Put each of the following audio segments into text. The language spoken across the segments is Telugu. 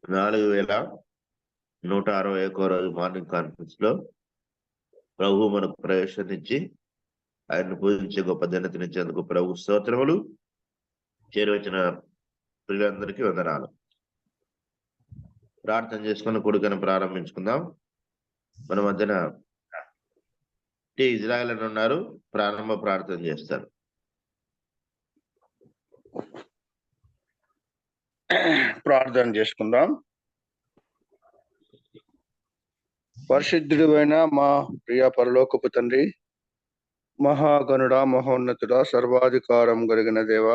4161 రోజు మార్నింగ్ కాన్ఫరెన్స్ లో ప్రభు మనకు ప్రవేశాన్నిచ్చి ఆయన్ని పూజించే గొప్ప ధన్యతనిచ్చేందుకు ప్రభు స్తోత్రములు. చేరువచ్చిన ప్రియులందరికీ వందనాలు. ప్రార్థన చేసుకుని కొడుకని ప్రారంభించుకుందాం. మన మధ్యన ఇజ్రాయెల్ అని ఉన్నారు, ప్రారంభ ప్రార్థన చేస్తారు. ప్రార్థన చేసుకుందాం. పరిశుద్ధుడైన మా ప్రియ పరలోకపు తండ్రి, మహాగణుడ, మహోన్నతుడ, సర్వాధికారం కలిగిన దేవ,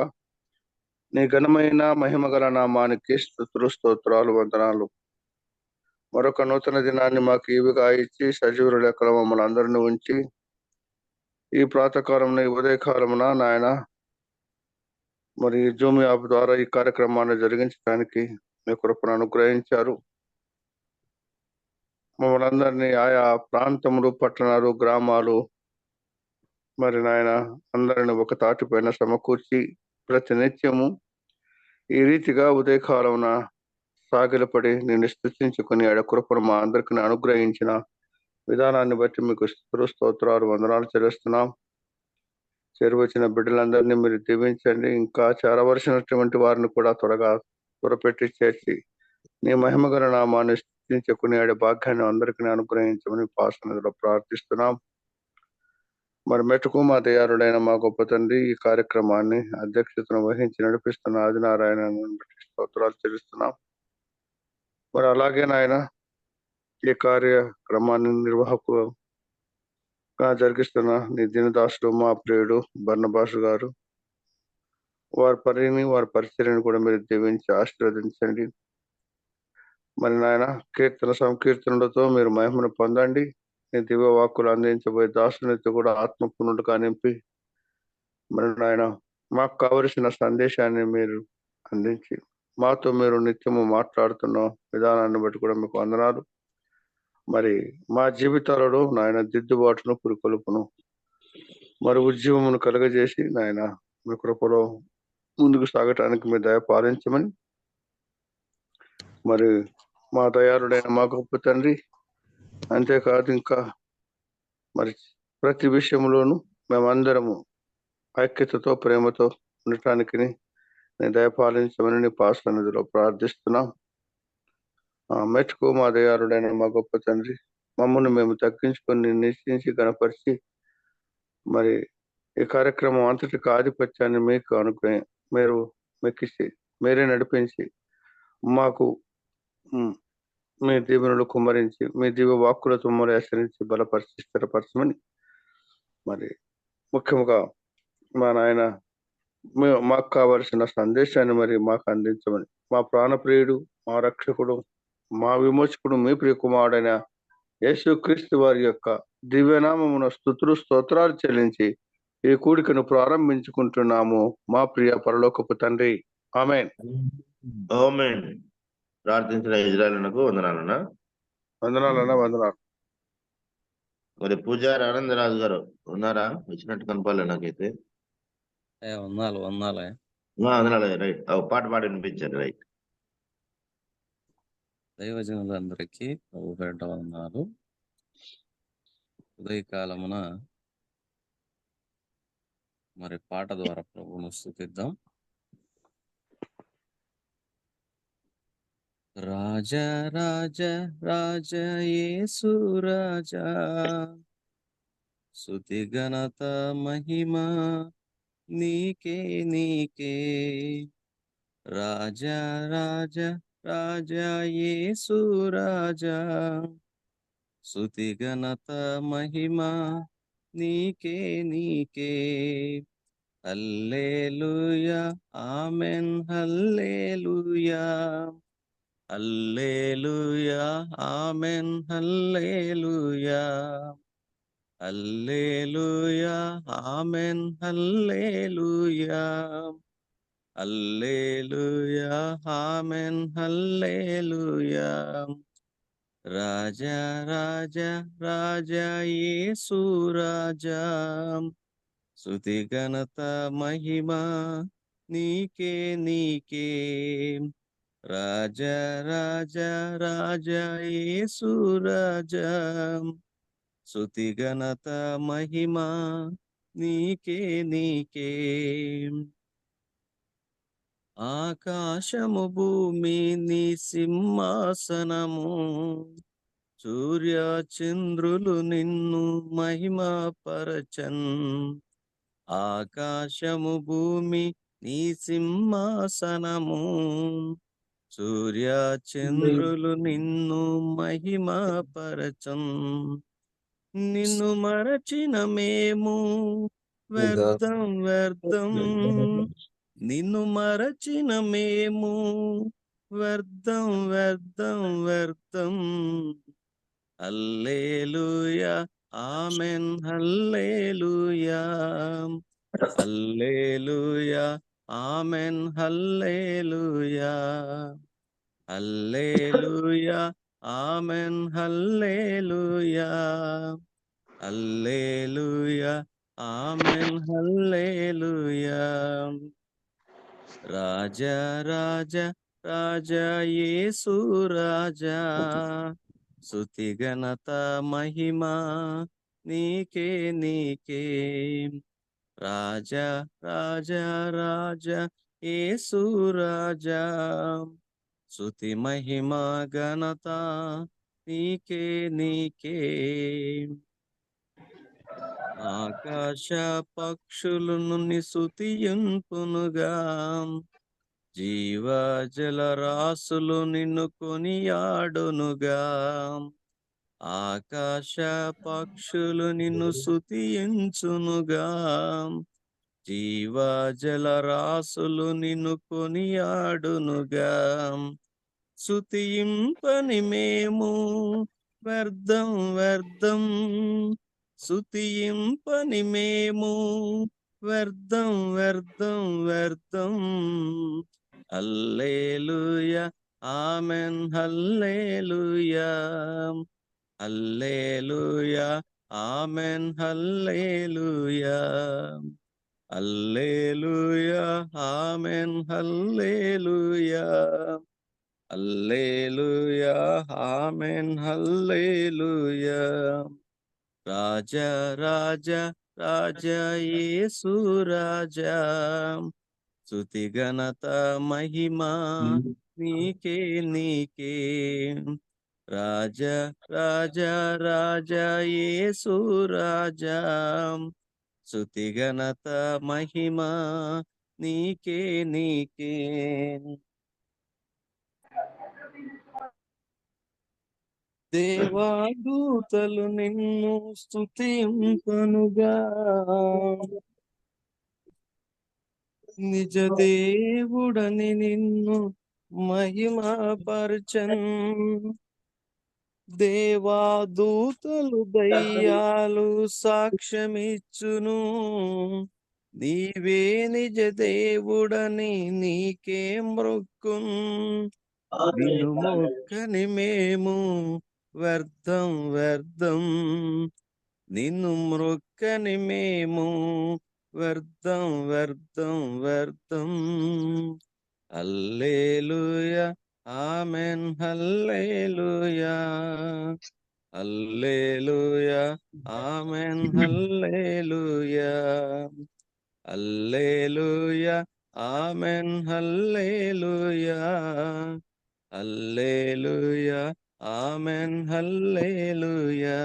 నీ ఘనమైన మహిమగల నామానికి స్తుతులు, స్తోత్రాలు, వందనాలు. మరొక నూతన దినాన్ని మాకు ఈవిగా ఇచ్చి సజీవుల లెక్కల మమ్మల్ని అందరినీ ఉంచి ఈ ప్రాతకాలం ఈ ఉదయకాలమున నాయన మరి జూమ్ యాప్ ద్వారా ఈ కార్యక్రమాన్ని జరిగించడానికి మీ కృపను అనుగ్రహించారు. మమ్మల్ని అందరినీ ఆయా ప్రాంతములు, పట్టణాలు, గ్రామాలు మరి నాయన అందరిని ఒక తాటిపైన సమకూర్చి ప్రతినిత్యము ఈ రీతిగా ఉదయకాలమున సాగిలపడి నిన్ను స్తుతించుకుని ఆడ కృపను మా అందరికీ అనుగ్రహించిన విధానాన్ని బట్టి మీకు స్తోత్రాలు, వందనాలు చెల్లిస్తున్నాం. చేరువచ్చిన బిడ్డలందరినీ మీరు దీవించండి. ఇంకా చేరవలసినటువంటి వారిని కూడా త్వరపెట్టి చేర్చి నీ మహిమగల నామాన్ని స్తుతించుకుని ఆడే భాగ్యాన్ని అందరికీ అనుగ్రహించమని పాసనలో ప్రార్థిస్తున్నాం. మరి మెట్టుకు మా దయారుడైన మా గొప్ప తండ్రి ఈ కార్యక్రమాన్ని అధ్యక్షతను వహించి నడిపిస్తున్న ఆదినారాయణ బట్టి స్తోత్రాలు చెల్లిస్తున్నాం. మరి అలాగే నాయన ఈ కార్యక్రమాన్ని నిర్వాహకుగా జరిగిస్తున్న నీ దినదాసుడు మా ప్రియుడు బర్నబాసు గారు, వారి పనిని వారి పరిచర్యను కూడా మీరు దీవించి ఆశీర్వదించండి. మరి నాయన కీర్తన సంకీర్తనలతో మీరు మహిమను పొందండి. నీ దివ్య వాక్కులు అందించబోయే దాసునితో కూడా ఆత్మపూర్ణుడుగా నింపి మరి నాయన మాకు కావలసిన సందేశాన్ని మీరు అందించి మాతో మీరు నిత్యము మాట్లాడుతున్న విధానాన్ని బట్టి కూడా మీకు వందనాలు. మరి మా జీవితాలలో నాయన దిద్దుబాటును, పురికొల్పును, మరి ఉద్యమమును కలుగజేసి నాయన మీ కృపలో ముందుకు సాగటానికి మీరు దయ పాలించమని, మరి మా దయాళుడైన మా గొప్ప తండ్రి, అంతేకాదు ఇంకా మరి ప్రతి విషయంలోనూ మేమందరము ఐక్యతతో ప్రేమతో ఉండటానికి నీ దయపాలించమని నీ పాసన్నిధిలో ప్రార్థిస్తున్నాం. మెట్టుకు మా దయాళుడైన మా గొప్ప తండ్రి, మమ్మల్ని మేము తగ్గించుకొని నిశ్చయించి గణపరిచి మరి ఈ కార్యక్రమం అంతటికి ఆధిపత్యాన్ని మీకు మీరు మెక్కిసి మీరే నడిపించి మాకు మీ దీవెనలు కుమ్మరించి మీ దివ్య వాక్కులతో మమ్మల్ని ఆశ్రయించి బలపరిచి స్థిరపరచమని, మరి ముఖ్యంగా మా నాయన మాకు కావలసిన సందేశాన్ని మరి మాకు అందించమని, మా ప్రాణప్రియుడు, మా రక్షకుడు, మా విమోచకుడు, మీ ప్రియ కుమారుడైన యేసుక్రీస్తు వారి యొక్క దివ్యనామమున స్తుతులు, స్తోత్రాలు చెల్లించి ఈ కూడికను ప్రారంభించుకుంటున్నాము మా ప్రియ పరలోకపు తండ్రి. ఆమేన్. ఆమేన్. ప్రార్థించిన ఇజ్రాయెలునకు వందనాలన్నా. వందనాలు. మరి పూజారి ఆనందరాజు గారు ఉన్నారా? వచ్చినట్టు కనపాలి నాకైతే. వందనాలు. రైట్, పాట పాడి వినిపించారు. రైట్. దైవజనులందరికీ ప్రభు పేరిట వందనాలు. ఉదయకాలమున మరి పాట ద్వారా ప్రభువును స్తుతిద్దాం. రాజా రాజా రాజా యేసు రాజా, స్తుతి ఘనత మహిమ నీకే నీకే. రాజా రాజా రాజా యేసు రాజా, స్తుతి ఘనత మహిమ నీకే నీకే. హల్లెలూయా ఆమేన్, హల్లెలూయా హల్లెలూయా ఆమేన్, హల్లెలూయా హల్లెలూయా ఆమేన్, హల్లెలూయా హల్లెలూయా ఆమేన్, హల్లెలూయా. రాజా రాజా రాజా యేసు రాజా, స్తుతి ఘనత మహిమ నీకే నీకే. రాజా రాజా రాజా యేసు రాజా, స్తుతి ఘనత మహిమ నీకే నీకే. ఆకాశము భూమి నీ సింహాసనము, సూర్య చంద్రులు నిన్ను మహిమ పరచన్. ఆకాశము భూమి నీ సింహాసనము, సూర్య చంద్రులు నిన్ను మహిమ పరచన్. నిన్ను మరచిన మేము వ్యర్థం వ్యర్థం, నిన్ను మరచిన మేము వ్యర్థం వ్యర్థం వ్యర్థం. Hallelujah amen hallelujah, hallelujah amen hallelujah, hallelujah amen hallelujah, hallelujah amen hallelujah. రాజా రాజా రాజా యేసు రాజా, స్తుతి ఘనత మహిమ నీకే నీకే. రాజా రాజా రాజా యేసు రాజా, స్తుతి మహిమ ఘనత నీకే నీకే. ఆకాశ పక్షులను స్తుతింపునుగా, జీవజల రాసులు నిన్ను కొనియాడునుగా. ఆకాశ పక్షులు నిన్ను స్తుతించునుగా, జీవజల రాసులు నిన్ను కొనియాడునుగా. స్తుతింపని మేము వ్యర్థం వ్యర్థం, స్తుతింపని మేము వ్యర్థం వ్యర్థం వ్యర్థం. Hallelujah amen hallelujah, hallelujah amen hallelujah, hallelujah amen hallelujah, hallelujah amen hallelujah. రాజా రాజా రాజా యేసు రాజా, స్తుతి ఘనత మహిమ నీకే నీకే. రాజా రాజా రాజా యేసు రాజా, స్తుతి ఘనత మహిమ నీకే నీకే. దేవాదూతలు నిన్ను స్తుతింపనుగా, నిజ దేవుడని నిన్ను మహిమపరచన్. దేవాదూతలు దయ్యాలు సాక్ష్యమిచ్చును, నీవే నిజ దేవుడని నీకే మ్రొక్కున్. నిన్ను మొక్కని మేము వ్యర్థం వ్యర్థం, నిన్ను మ్రొక్కని మేము వ్యర్థం వ్యర్థం వ్యర్థం. Hallelujah amen hallelujah, hallelujah amen hallelujah, hallelujah amen hallelujah, hallelujah amen hallelujah.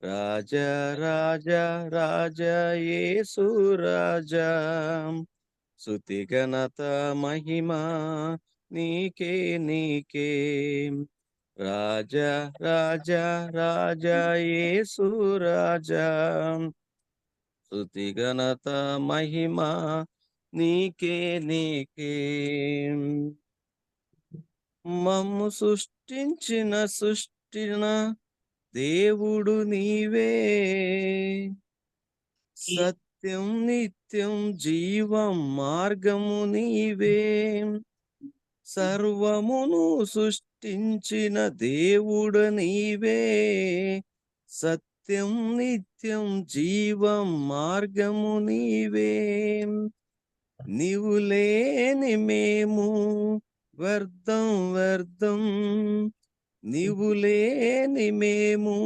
రాజా రాజా రాజా యేసు రాజా, స్తుతి ఘనత మహిమ నీకే నీకే. రాజా రాజా రాజా యేసు రాజా, స్తుతి ఘనత మహిమ నీకే నీకే. మమ్ము సృష్టించిన సృష్టిన దేవుడు నీవే, సత్యం నిత్యం జీవం మార్గము నీవే. సర్వమును సృష్టించిన దేవుడు నీవే, సత్యం నిత్యం జీవం మార్గము నీవే. నీవు లేని మేము వ్యర్థం వ్యర్థం, నీవు లేని మేము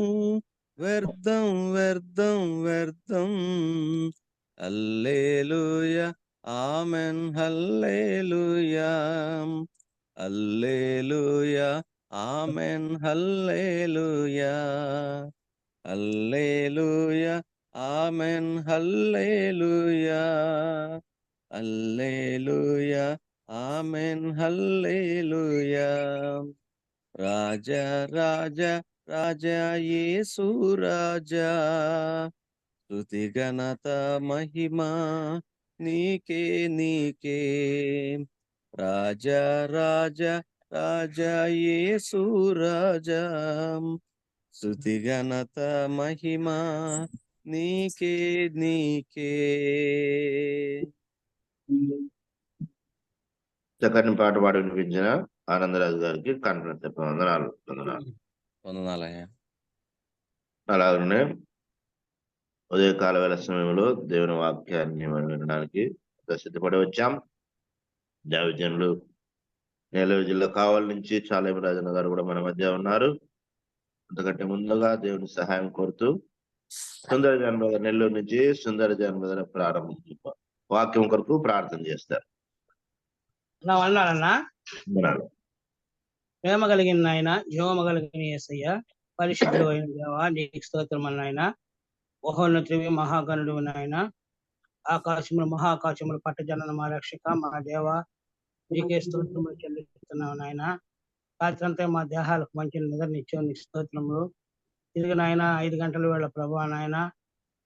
వ్యర్థం వ్యర్థం వ్యర్థం. Hallelujah amen, hallelujah hallelujah amen, hallelujah hallelujah amen, hallelujah hallelujah amen, hallelujah. రాజా రాజా రాజా యేసు రాజా, స్తుతి ఘనత మహిమా నీకే నీకే. రాజా రాజా రాజా యేసు రాజా, స్తుతి ఘనత మహిమా నీకే నీకే. చక్కని పాట పాడి వినిపించిన ఆనందరాజు గారికి కాన్ఫరెన్స్ వందనాలు. వందనాలయ్యా. అలాగనే ఉదయకాల వేళ సమయంలో దేవుని వాక్యాన్ని మనం వినడానికి సిద్ధపడి వచ్చాం. జావిజనులు నెల్లూరు జిల్లా కావలి నుంచి చాలేమరాజన్న గారు కూడా మన మధ్య ఉన్నారు. అంతకంటే ముందుగా దేవుని సహాయం కోరుతూ సుందర జన్మద నెల్లూరు నుంచి సుందర జన్మద ప్రారంభం వాక్యం కొరకు ప్రార్థన చేస్తారు. అన్నాడన్నా ప్రేమ కలిగిన ఆయన, జీవమ కలిగిన యేసయ్య, పరిశుద్ధుడు అయిన దేవా నీకు స్తోత్రం అన్నాయన. మహోన్నతుడివి, మహాగణుడు నాయన, ఆకాశములు మహాకాశములు పట్టజన మా రక్షక మా దేవ, నీకే స్తోత్రములు చెల్లిస్తున్నావు నాయన. రాత్రంతా మా దేహాలకు మంచి నిద్రనిచ్చావు, నీకు స్తోత్రములు. తిరిగి నాయన 5 గంటల వేళ ప్రభా నాయన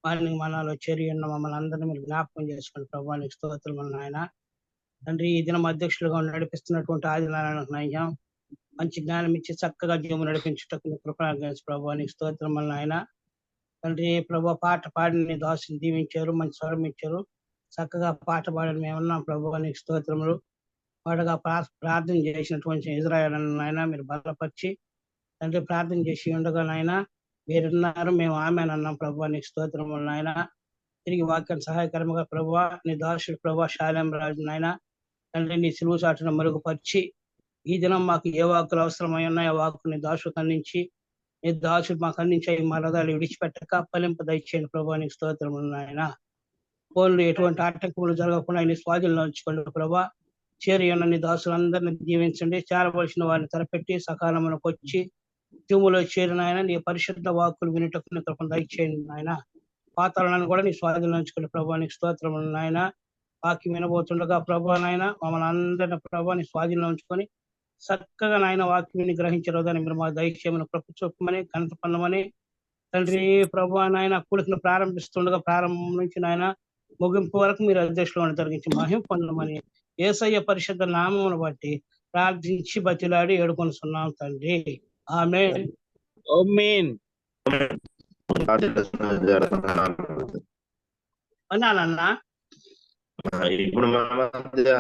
మార్నింగ్ మనాలో చేరి ఉన్న మమ్మల్ని అందరినీ మీరు జ్ఞాపకం చేసుకోండి ప్రభా, నీకు స్తోత్రములు నాయన. తండ్రి ఈ దినం అధ్యక్షులుగా నడిపిస్తున్నటువంటి ఆదినారాయణకు నయ్యాం మంచి జ్ఞానం ఇచ్చి చక్కగా జీవం నడిపించుటకు కృపణ ప్రభావ నీకు స్తోత్రములు నాయన. తండ్రి ప్రభా పాట పాడిన నీ దాసుని దీవించారు, మంచి స్వరం ఇచ్చారు, చక్కగా పాట పాడిన మేమున్నాం ప్రభావ నీకు స్తోత్రములు. వాడుగా ప్రార్థన చేసినటువంటి ఇజ్రాయేల్ నాయన మీరు బలపరిచి తండ్రి ప్రార్థన చేసి ఉండగా నాయన మీరున్నారు, మేము ఆమెను అన్నాం ప్రభావ నీకు స్తోత్రములు నాయన. తిరిగి వాక్యాన్ని సహాయకరంగా ప్రభావ నీ దాసుడు ప్రభావ శాలేం రాజు నాయన తండ్రి నీ సిలువు చాటును మరుగుపరిచి ఈ దినం మాకు ఏ వాక్కులు అవసరమై ఉన్నాయో వాక్కుని దాసుకు అందించి నీ దాసుడు మాకు అందించే మరదాలు విడిచిపెట్టక ఫలింప దయచేయండి ప్రభా నీకు స్తోత్రములు నాయన. ఫోన్లు ఎటువంటి ఆటంకములు జరగకుండా నీ స్వాధీనంలో ఉంచుకోండి ప్రభా. చేరి ఉన్న నీ దాసులందరినీ దీవించండి, చేరవలసిన వారిని తలపెట్టి సకాలమునకు వచ్చి జీవులో చేరిన ఆయన నీ పరిశుద్ధ వాక్కులు వినుటకు నీ కృపను దయచేయండి నాయన. పాతాలను కూడా నీ స్వాధీనంలో ఉంచుకోండి ప్రభా నీకు స్తోత్రములు నాయన. వాక్యం వినబోతుండగా ప్రభా నాయన మమ్మల్ని అందరిని ప్రభా నీ స్వాధీనంలో ఉంచుకొని చక్కగా నాయన వాక్యాన్ని గ్రహించరోదని మీరు మా దైత్యమును కృప చూపమని ఘనత పొందమని తండ్రి ప్రభా నాయన కూడికను ప్రారంభిస్తుండగా ప్రారంభం నుంచి నాయన ముగింపు వరకు మీరు అధ్యక్షులను జరిగించి మహిమ పొందమని యేసయ్య పరిశుద్ధ నామమును బట్టి ప్రార్థించి బతిలాడి ఏడుకొనుచున్నాం తండ్రి, ఆమేన్. ఆమేన్. అన్నానన్నా ఇప్పుడు మన మధ్య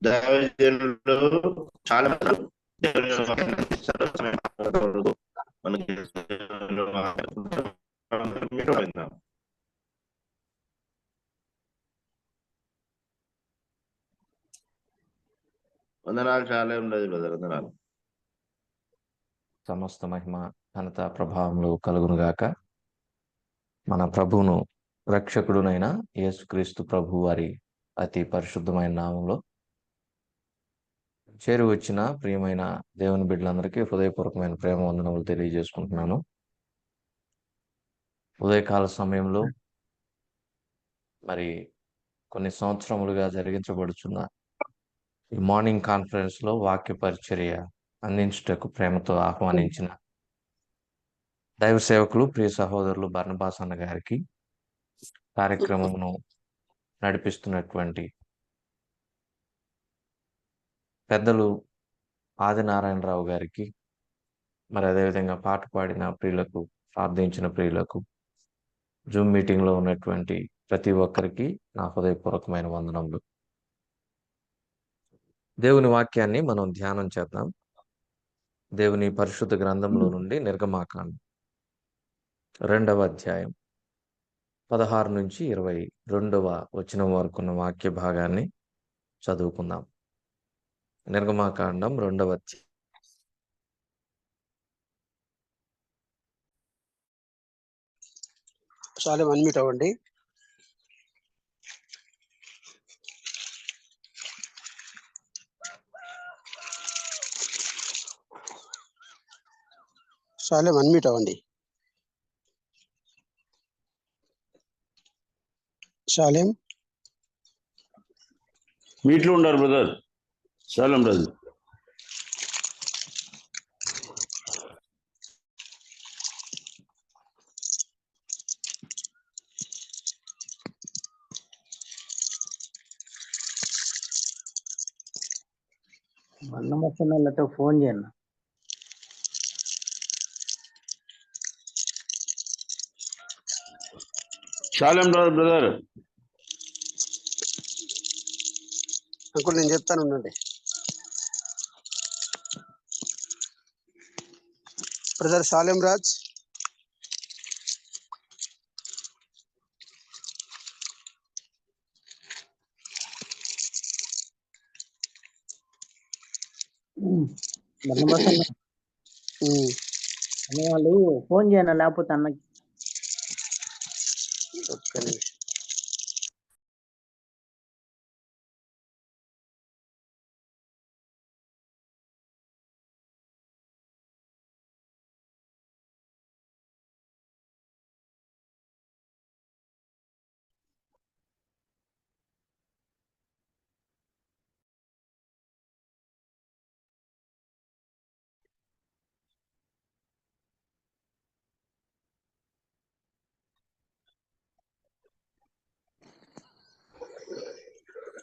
దైవజనులు చాలా మనకి వందనాలు. చాలా ఉండదు బ్రదర్, వందనాలు. సమస్త మహిమ ఘనత ప్రభావములు కలుగునుగాక. మన ప్రభువును రక్షకుడునైన యేసుక్రీస్తు ప్రభు వారి అతి పరిశుద్ధమైన నామంలో చేరి వచ్చిన ప్రియమైన దేవుని బిడ్డలందరికీ హృదయపూర్వకమైన ప్రేమ వందనములు తెలియజేసుకుంటున్నాను. ఉదయకాల సమయంలో మరి కొన్ని సంవత్సరములుగా జరిగించబడుచున్న ఈ మార్నింగ్ కాన్ఫరెన్స్ లో వాక్య పరిచర్య అందించుటకు ప్రేమతో ఆహ్వానించిన దైవ సేవకులు ప్రియ సహోదరులు బర్నబాస్ అన్న గారికి, కార్యక్రమమును నడిపిస్తున్నటువంటి పెద్దలు ఆదినారాయణరావు గారికి, మరి అదేవిధంగా పాట పాడిన ప్రియులకు, ప్రార్థించిన ప్రియులకు, జూమ్ మీటింగ్ లో ఉన్నటువంటి ప్రతి ఒక్కరికి నా హృదయపూర్వకమైన వందనములు. దేవుని వాక్యాన్ని మనం ధ్యానం చేద్దాం. దేవుని పరిశుద్ధ గ్రంథంలో నుండి నిర్గమాకాండం 2వ అధ్యాయం 16 నుంచి 22వ వచనం వరకు ఉన్న వాక్య భాగాన్ని చదువుకుందాం. నిర్గమాకాండం 2వ అధ్యాయం. షాలేం అన్మ్యూట్ అవ్వండి. షాలేం అన్మ్యూట్ అవ్వండి. షాలేం మీట్లో ఉండారు బ్రదర్. శాలం బ్రదర్. బంధం వస్తున్న వాళ్ళతో ఫోన్ చేయండి. శాలం బ్రదర్. అంకుల్ నేను చెప్తాను ఉండండి. బ్రదర్ షాలేం రాజ్, బంధం వస్తున్న అన్న వాళ్ళు ఫోన్ చేయండి, లేకపోతే అన్నకి. ఒక్క నిమిషం.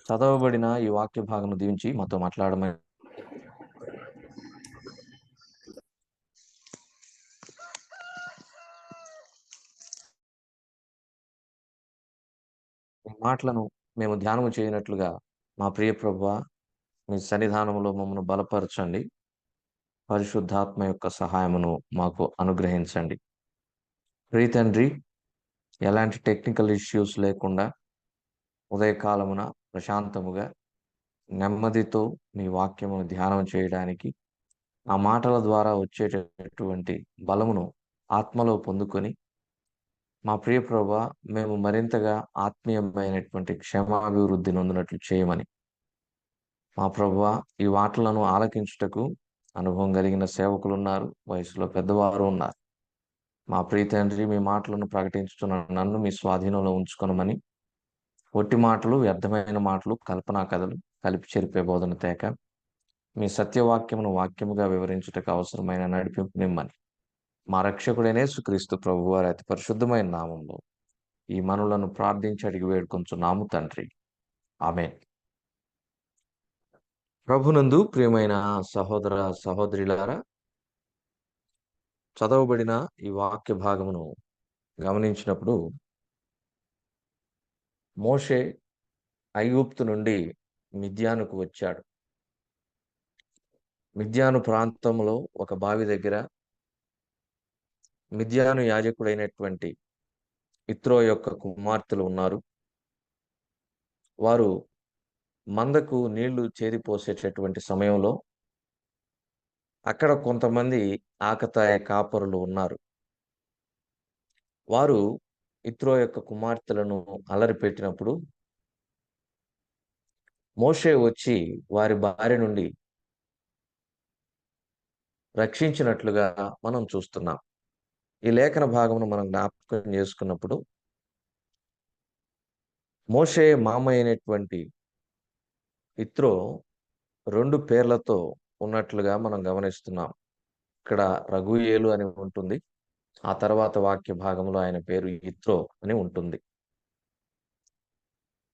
చదవబడిన ఈ వాక్య భాగం దీవించి మాతో మాట్లాడమని ఈ మాటలను మేము ధ్యానము చేయనట్లుగా మా ప్రియ ప్రభువా మీ సన్నిధానంలో మమ్మల్ని బలపరచండి. పరిశుద్ధాత్మ యొక్క సహాయమును మాకు అనుగ్రహించండి. ప్రియ తండ్రి, ఎలాంటి టెక్నికల్ ఇష్యూస్ లేకుండా ఉదయకాలమున ప్రశాంతముగా నెమ్మదితో మీ వాక్యమును ధ్యానం చేయడానికి, ఆ మాటల ద్వారా వచ్చేటటువంటి బలమును ఆత్మలో పొందుకొని మా ప్రియ ప్రభువా మేము మరింతగా ఆత్మీయమైనటువంటి క్షేమాభివృద్ధి నొందినట్లు చేయమని మా ప్రభువా ఈ మాటలను ఆలకించుటకు అనుభవం కలిగిన సేవకులు ఉన్నారు, వయసులో పెద్దవారు ఉన్నారు. మా ప్రియ తండ్రి, మీ మాటలను ప్రకటించుతున్న నన్ను మీ స్వాధీనంలో ఉంచుకొనమని, ఒట్టి మాటలు, వ్యర్థమైన మాటలు, కల్పనా కథలు కలిపి చెరిపే బోధన తేక మీ సత్యవాక్యమును వాక్యముగా వివరించుటకు అవసరమైన నడిపింపు నిమ్మని మా రక్షకుడైన యేసుక్రీస్తు ప్రభువారి అతి పరిశుద్ధమైన నామంలో ఈ మనులను ప్రార్థించి అడిగి వేడుకొంచున్నాము తండ్రి. ఆమేన్. ప్రభునందు ప్రియమైన సహోదర సహోదరులారా, చదవబడిన ఈ వాక్య భాగమును గమనించినప్పుడు మోషే ఐగుప్తు నుండి మిద్యానుకు వచ్చాడు. మిద్యాను ప్రాంతంలో ఒక బావి దగ్గర మిద్యాను యాజకుడైనటువంటి ఇత్రో యొక్క కుమార్తెలు ఉన్నారు. వారు మందకు నీళ్లు చేరిపోసేటటువంటి సమయంలో అక్కడ కొంతమంది ఆకతాయ కాపరులు ఉన్నారు. వారు ఇత్రో యొక్క కుమార్తెలను అల్లరి పెట్టినప్పుడు మోషే వచ్చి వారి బారి నుండి రక్షించినట్లుగా మనం చూస్తున్నాం. ఈ లేఖన భాగమును మనం జ్ఞాపకం చేసుకున్నప్పుడు మోషే మామ అయినటువంటి ఇత్రో 2 పేర్లతో ఉన్నట్లుగా మనం గమనిస్తున్నాం. ఇక్కడ రఘుయేలు అని ఉంటుంది, ఆ తర్వాత వాక్య భాగంలో ఆయన పేరు ఇత్రో అని ఉంటుంది.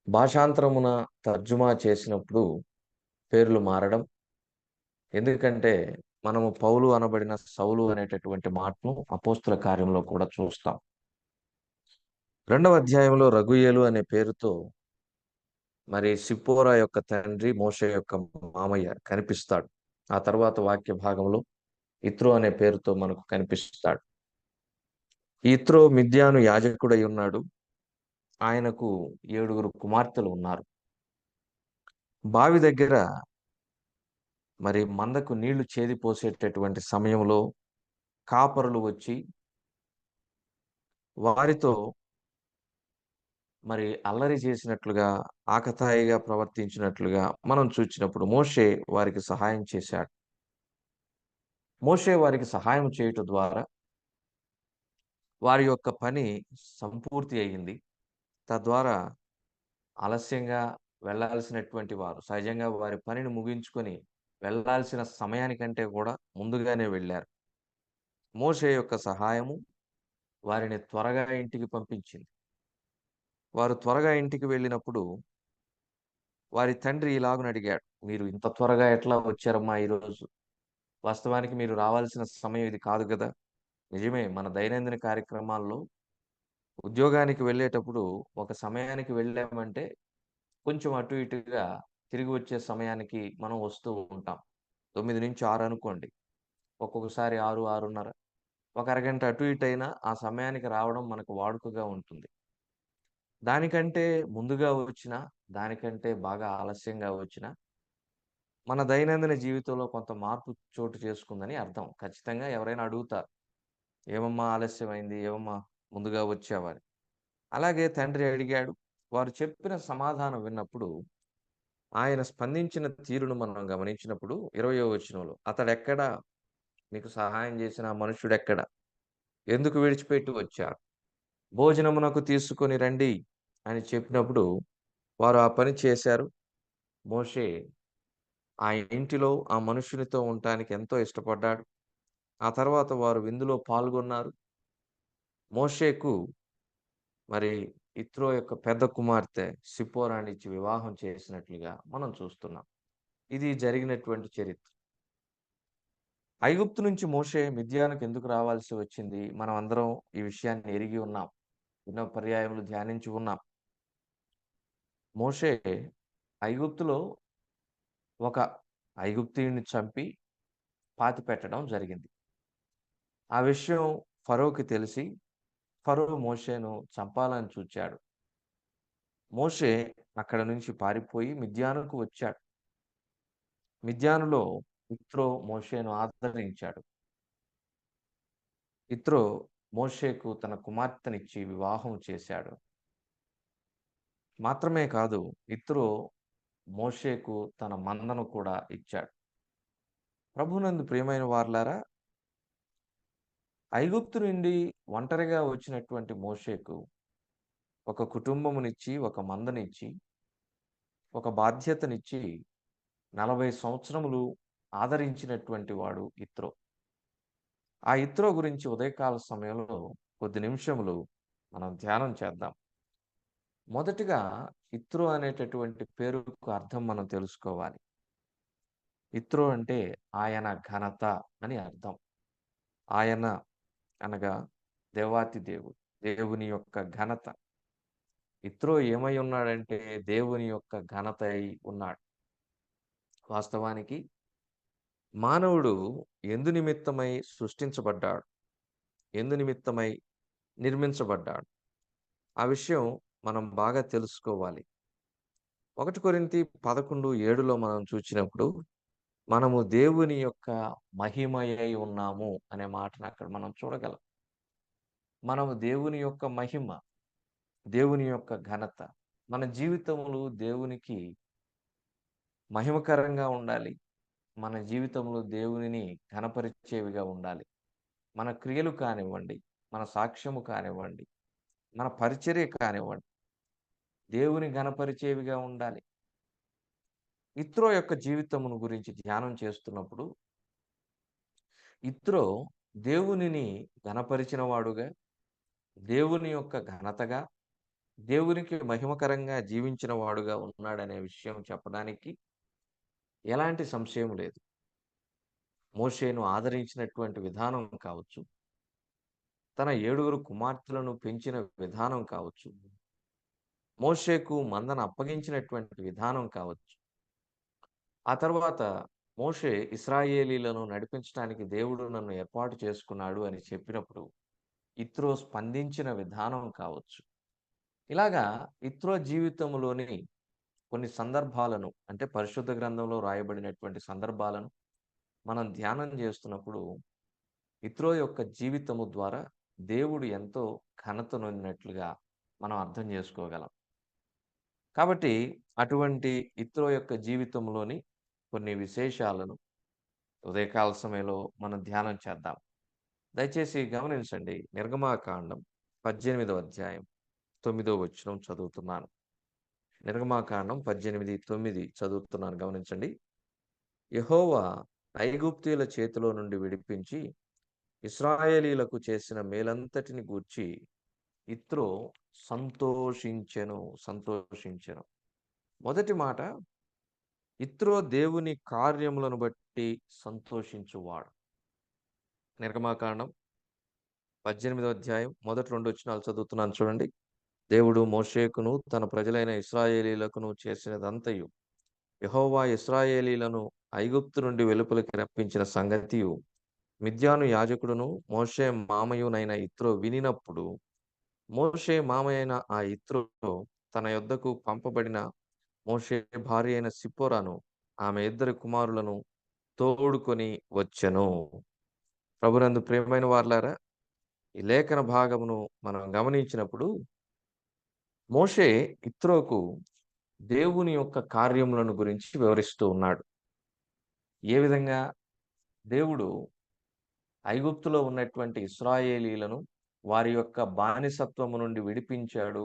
భాషాంతరమున తర్జుమా చేసినప్పుడు పేర్లు మారడం, ఎందుకంటే మనము పౌలు అనబడిన సౌలు అనేటటువంటి మాటను అపోస్తుల కార్యంలో కూడా చూస్తాం. 2వ అధ్యాయంలో రఘుయేలు అనే పేరుతో మరి సిప్పోరా యొక్క తండ్రి మోషే యొక్క మామయ్య కనిపిస్తాడు. ఆ తర్వాత వాక్య భాగంలో ఇత్రో అనే పేరుతో మనకు కనిపిస్తాడు. ఇత్రో మిద్యాను యాజకుడై ఉన్నాడు. ఆయనకు 7 కుమార్తెలు ఉన్నారు. బావి దగ్గర మరి మందకు నీళ్లు చేదిపోసేటటువంటి సమయంలో కాపరులు వచ్చి వారితో మరి అల్లరి చేసినట్లుగా, ఆకతాయిగా ప్రవర్తించినట్లుగా మనం చూచినప్పుడు మోషే వారికి సహాయం చేశాడు. మోషే వారికి సహాయం చేయటం ద్వారా వారి యొక్క పని సంపూర్తి అయ్యింది. తద్వారా ఆలస్యంగా వెళ్ళాల్సినటువంటి వారు సహజంగా వారి పనిని ముగించుకొని వెళ్ళాల్సిన సమయానికంటే కూడా ముందుగానే వెళ్ళారు. మోషే యొక్క సహాయము వారిని త్వరగా ఇంటికి పంపించింది. వారు త్వరగా ఇంటికి వెళ్ళినప్పుడు వారి తండ్రి ఇలాగున అడిగాడు, మీరు ఇంత త్వరగా ఎట్లా వచ్చారమ్మా ఈరోజు? వాస్తవానికి మీరు రావాల్సిన సమయం ఇది కాదు కదా. నిజమే, మన దైనందిన కార్యక్రమాల్లో ఉద్యోగానికి వెళ్ళేటప్పుడు ఒక సమయానికి వెళ్ళామంటే కొంచెం అటు ఇటుగా తిరిగి వచ్చే సమయానికి మనం వస్తూ ఉంటాం. 9-6 అనుకోండి, ఒక్కొక్కసారి 6, 6:30, ఒక అరగంట అటు ఇటు అయినా ఆ సమయానికి రావడం మనకు వాడుకగా ఉంటుంది. దానికంటే ముందుగా వచ్చినా, దానికంటే బాగా ఆలస్యంగా వచ్చినా మన దైనందిన జీవితంలో కొంత మార్పు చోటు చేసుకుందని అర్థం. ఖచ్చితంగా ఎవరైనా అడుగుతారు, ఏమమ్మా ఆలస్యమైంది, ఏమమ్మా ముందుగా వచ్చావా అని. అలాగే తండ్రి అడిగాడు. వారు చెప్పిన సమాధానం విన్నప్పుడు ఆయన స్పందించిన తీరును మనం గమనించినప్పుడు 20వ వచనంలో, అతడెక్కడా, మీకు సహాయం చేసిన ఆ మనుష్యుడెక్కడ, ఎందుకు విడిచిపెట్టి వచ్చారు, భోజనమునకు తీసుకొని రండి అని చెప్పినప్పుడు వారు ఆ పని చేశారు. మోషే ఆ ఇంటిలో ఆ మనుషునితో ఉండటానికి ఎంతో ఇష్టపడ్డాడు. ఆ తర్వాత వారు విందులో పాల్గొన్నారు. మోషేకు మరి ఇత్రో యొక్క పెద్ద కుమార్తె సిప్పోరానిచ్చి వివాహం చేసినట్లుగా మనం చూస్తున్నాం. ఇది జరిగినటువంటి చరిత్ర. ఐగుప్తు నుంచి మోషే మిద్యానుకు ఎందుకు రావాల్సి వచ్చింది? మనం అందరం ఈ విషయాన్ని ఎరిగి ఉన్నాం. ఎన్నో పర్యాయములు ధ్యానించి ఉన్నాం. మోషే ఐగుప్తులో ఒక ఐగుప్తీయుని చంపి పాతిపెట్టడం జరిగింది. ఆ విషయం ఫరోకి తెలిసి ఫరో మోషేను చంపాలని చూచాడు. మోషే అక్కడ నుంచి పారిపోయి మిద్యానుకు వచ్చాడు. మిద్యానులో ఇత్రో మోషేను ఆదరించాడు. ఇత్రో మోషేకు తన కుమార్తెనిచ్చి వివాహం చేశాడు. మాత్రమే కాదు, ఇత్రో మోషేకు తన మందను కూడా ఇచ్చాడు. ప్రభునందు ప్రియమైన వారలారా, ఐగుప్తు నుండి ఒంటరిగా వచ్చినటువంటి మోషేకు ఒక కుటుంబమునిచ్చి, ఒక మందనిచ్చి, ఒక బాధ్యతనిచ్చి 40 సంవత్సరములు ఆదరించినటువంటి వాడు ఇత్రో. ఆ ఇత్రో గురించి ఉదయకాల సమయంలో కొద్ది నిమిషములు మనం ధ్యానం చేద్దాం. మొదటిగా ఇత్రో అనేటటువంటి పేరుకు అర్థం మనం తెలుసుకోవాలి. ఇత్రో అంటే ఆయన ఘనత అని అర్థం. ఆయన అనగా దేవాతి దేవుడు, దేవుని యొక్క ఘనత. ఇత్రో ఏమై ఉన్నాడంటే దేవుని యొక్క ఘనత అయి ఉన్నాడు. వాస్తవానికి మానవుడు ఎందు నిమిత్తమై సృష్టించబడ్డాడు, ఎందు నిమిత్తమై నిర్మించబడ్డాడు, ఆ విషయం మనం బాగా తెలుసుకోవాలి. 1 కొరింథీ 11:7లో మనం చూచినప్పుడు మనము దేవుని యొక్క మహిమయై ఉన్నాము అనే మాటను అక్కడ మనం చూడగలం. మనము దేవుని యొక్క మహిమ, దేవుని యొక్క ఘనత. మన జీవితములు దేవునికి మహిమకరంగా ఉండాలి. మన జీవితంలో దేవునిని ఘనపరిచేవిగా ఉండాలి. మన క్రియలు కానివ్వండి, మన సాక్ష్యము కానివ్వండి, మన పరిచర్య కానివ్వండి, దేవుని ఘనపరిచేవిగా ఉండాలి. ఇత్రో యొక్క జీవితమును గురించి ధ్యానం చేస్తున్నప్పుడు ఇత్రో దేవునిని ఘనపరిచిన వాడుగా, దేవుని యొక్క ఘనతగా, దేవునికి మహిమకరంగా జీవించిన వాడుగా ఉన్నాడనే విషయం చెప్పడానికి ఎలాంటి సంశయం లేదు. మోషేను ఆదరించినటువంటి విధానం కావచ్చు, తన 7 కుమార్తెలను పెంచిన విధానం కావచ్చు, మోషేకు మందను అప్పగించినటువంటి విధానం కావచ్చు, ఆ తర్వాత మోషే ఇశ్రాయేలీలను నడిపించడానికి దేవుడు నన్ను ఏర్పాటు చేసుకున్నాడు అని చెప్పినప్పుడు ఇత్రో స్పందించిన విధానం కావచ్చు. ఇలాగా ఇత్రో జీవితంలోని కొన్ని సందర్భాలను అంటే పరిశుద్ధ గ్రంథంలో రాయబడినటువంటి సందర్భాలను మనం ధ్యానం చేస్తున్నప్పుడు ఇత్రో యొక్క జీవితము ద్వారా దేవుడు ఎంతో ఘనత నొందినట్లుగా మనం అర్థం చేసుకోగలం. కాబట్టి అటువంటి ఇత్రో యొక్క జీవితంలోని కొన్ని విశేషాలను ఉదయకాల సమయంలో మనం ధ్యానం చేద్దాం. దయచేసి గమనించండి. నిర్గమాకాండం 18వ అధ్యాయం 9వ వచనం చదువుతున్నాను. నిర్గమాకాండం 18:9 చదువుతున్నాను, గమనించండి. యెహోవా ఐగుప్తీయుల చేతిలో నుండి విడిపించి ఇశ్రాయేలీలకు చేసిన మేలంతటిని గూర్చి ఇత్రో సంతోషించెను. మొదటి మాట, ఇత్రో దేవుని కార్యములను బట్టి సంతోషించువాడు. నిర్గమాకాండం 18వ అధ్యాయం మొదటి 2 వచనాలు చదువుతున్నాను, చూడండి. దేవుడు మోషేకును తన ప్రజలైన ఇశ్రాయేలీలకును చేసినదంతయు యెహోవా ఇశ్రాయేలీలను ఐగుప్తు నుండి వెలుపలికి రప్పించిన సంగతియు మిద్యాను యాజకుడును మోషే మామయునైన ఇత్రో వినినప్పుడు, మోషే మామయైన ఆ ఇత్రో తన యొద్దకు పంపబడిన మోషే భార్య అయిన సిప్పోరాను ఆమె 2 కుమారులను తోడుకొని వచ్చెను. ప్రభునందు ప్రియమైన వారలారా, ఈ లేఖన భాగమును మనం గమనించినప్పుడు మోషే ఇత్రోకు దేవుని యొక్క కార్యములను గురించి వివరిస్తూ ఉన్నాడు. ఏ విధంగా దేవుడు ఐగుప్తులో ఉన్నటువంటి ఇశ్రాయేలీలను వారి యొక్క బానిసత్వము నుండి విడిపించాడు,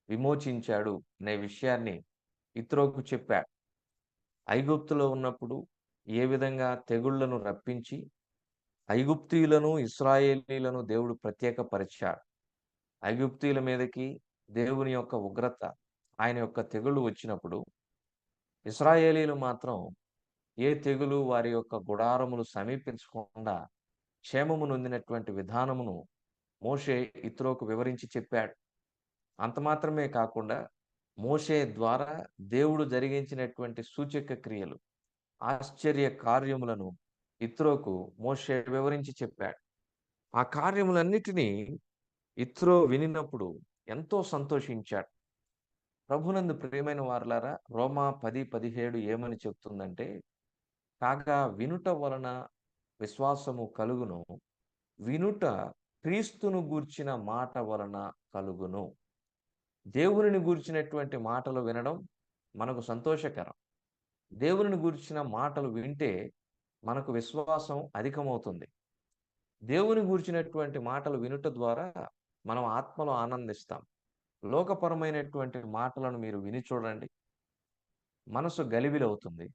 విమోచించాడు అనే విషయాన్ని ఇత్రోకు చెప్పాడు. ఐగుప్తులో ఉన్నప్పుడు ఏ విధంగా తెగుళ్లను రప్పించి ఐగుప్తీయులను ఇశ్రాయేలీలను దేవుడు ప్రత్యేకపరిచాడు. ఐగుప్తీయుల మీదకి దేవుని యొక్క ఉగ్రత, ఆయన యొక్క తెగుళ్ళు వచ్చినప్పుడు ఇశ్రాయేలీలు మాత్రం ఏ తెగులు వారి యొక్క గుడారములు సమీపించకుండా క్షేమము నొందినటువంటి విధానమును మోషే ఇత్రోకు వివరించి చెప్పాడు. అంత మాత్రమే కాకుండా మోషే ద్వారా దేవుడు జరిగించినటువంటి సూచక క్రియలు, ఆశ్చర్య కార్యములను ఇత్రోకు మోషే వివరించి చెప్పాడు. ఆ కార్యములన్నిటినీ ఇత్రో వినినప్పుడు ఎంతో సంతోషించాడు. ప్రభునందు ప్రియమైన వారలారా, రోమా 10:17 ఏమని చెప్తుందంటే, కాగా వినుట వలన విశ్వాసము కలుగును, వినుట క్రీస్తును గూర్చిన మాట వలన కలుగును. దేవునిని గూర్చినటువంటి మాటలు వినడం మనకు సంతోషకరం. దేవునిని గూర్చిన మాటలు వింటే మనకు విశ్వాసం అధికమవుతుంది. దేవుని గూర్చినటువంటి మాటలు వినుట ద్వారా మనం ఆత్మలో ఆనందిస్తాం. లోకపరమైనటువంటి మాటలను మీరు విని చూడండి, మనసు గలిబిలవుతుంది,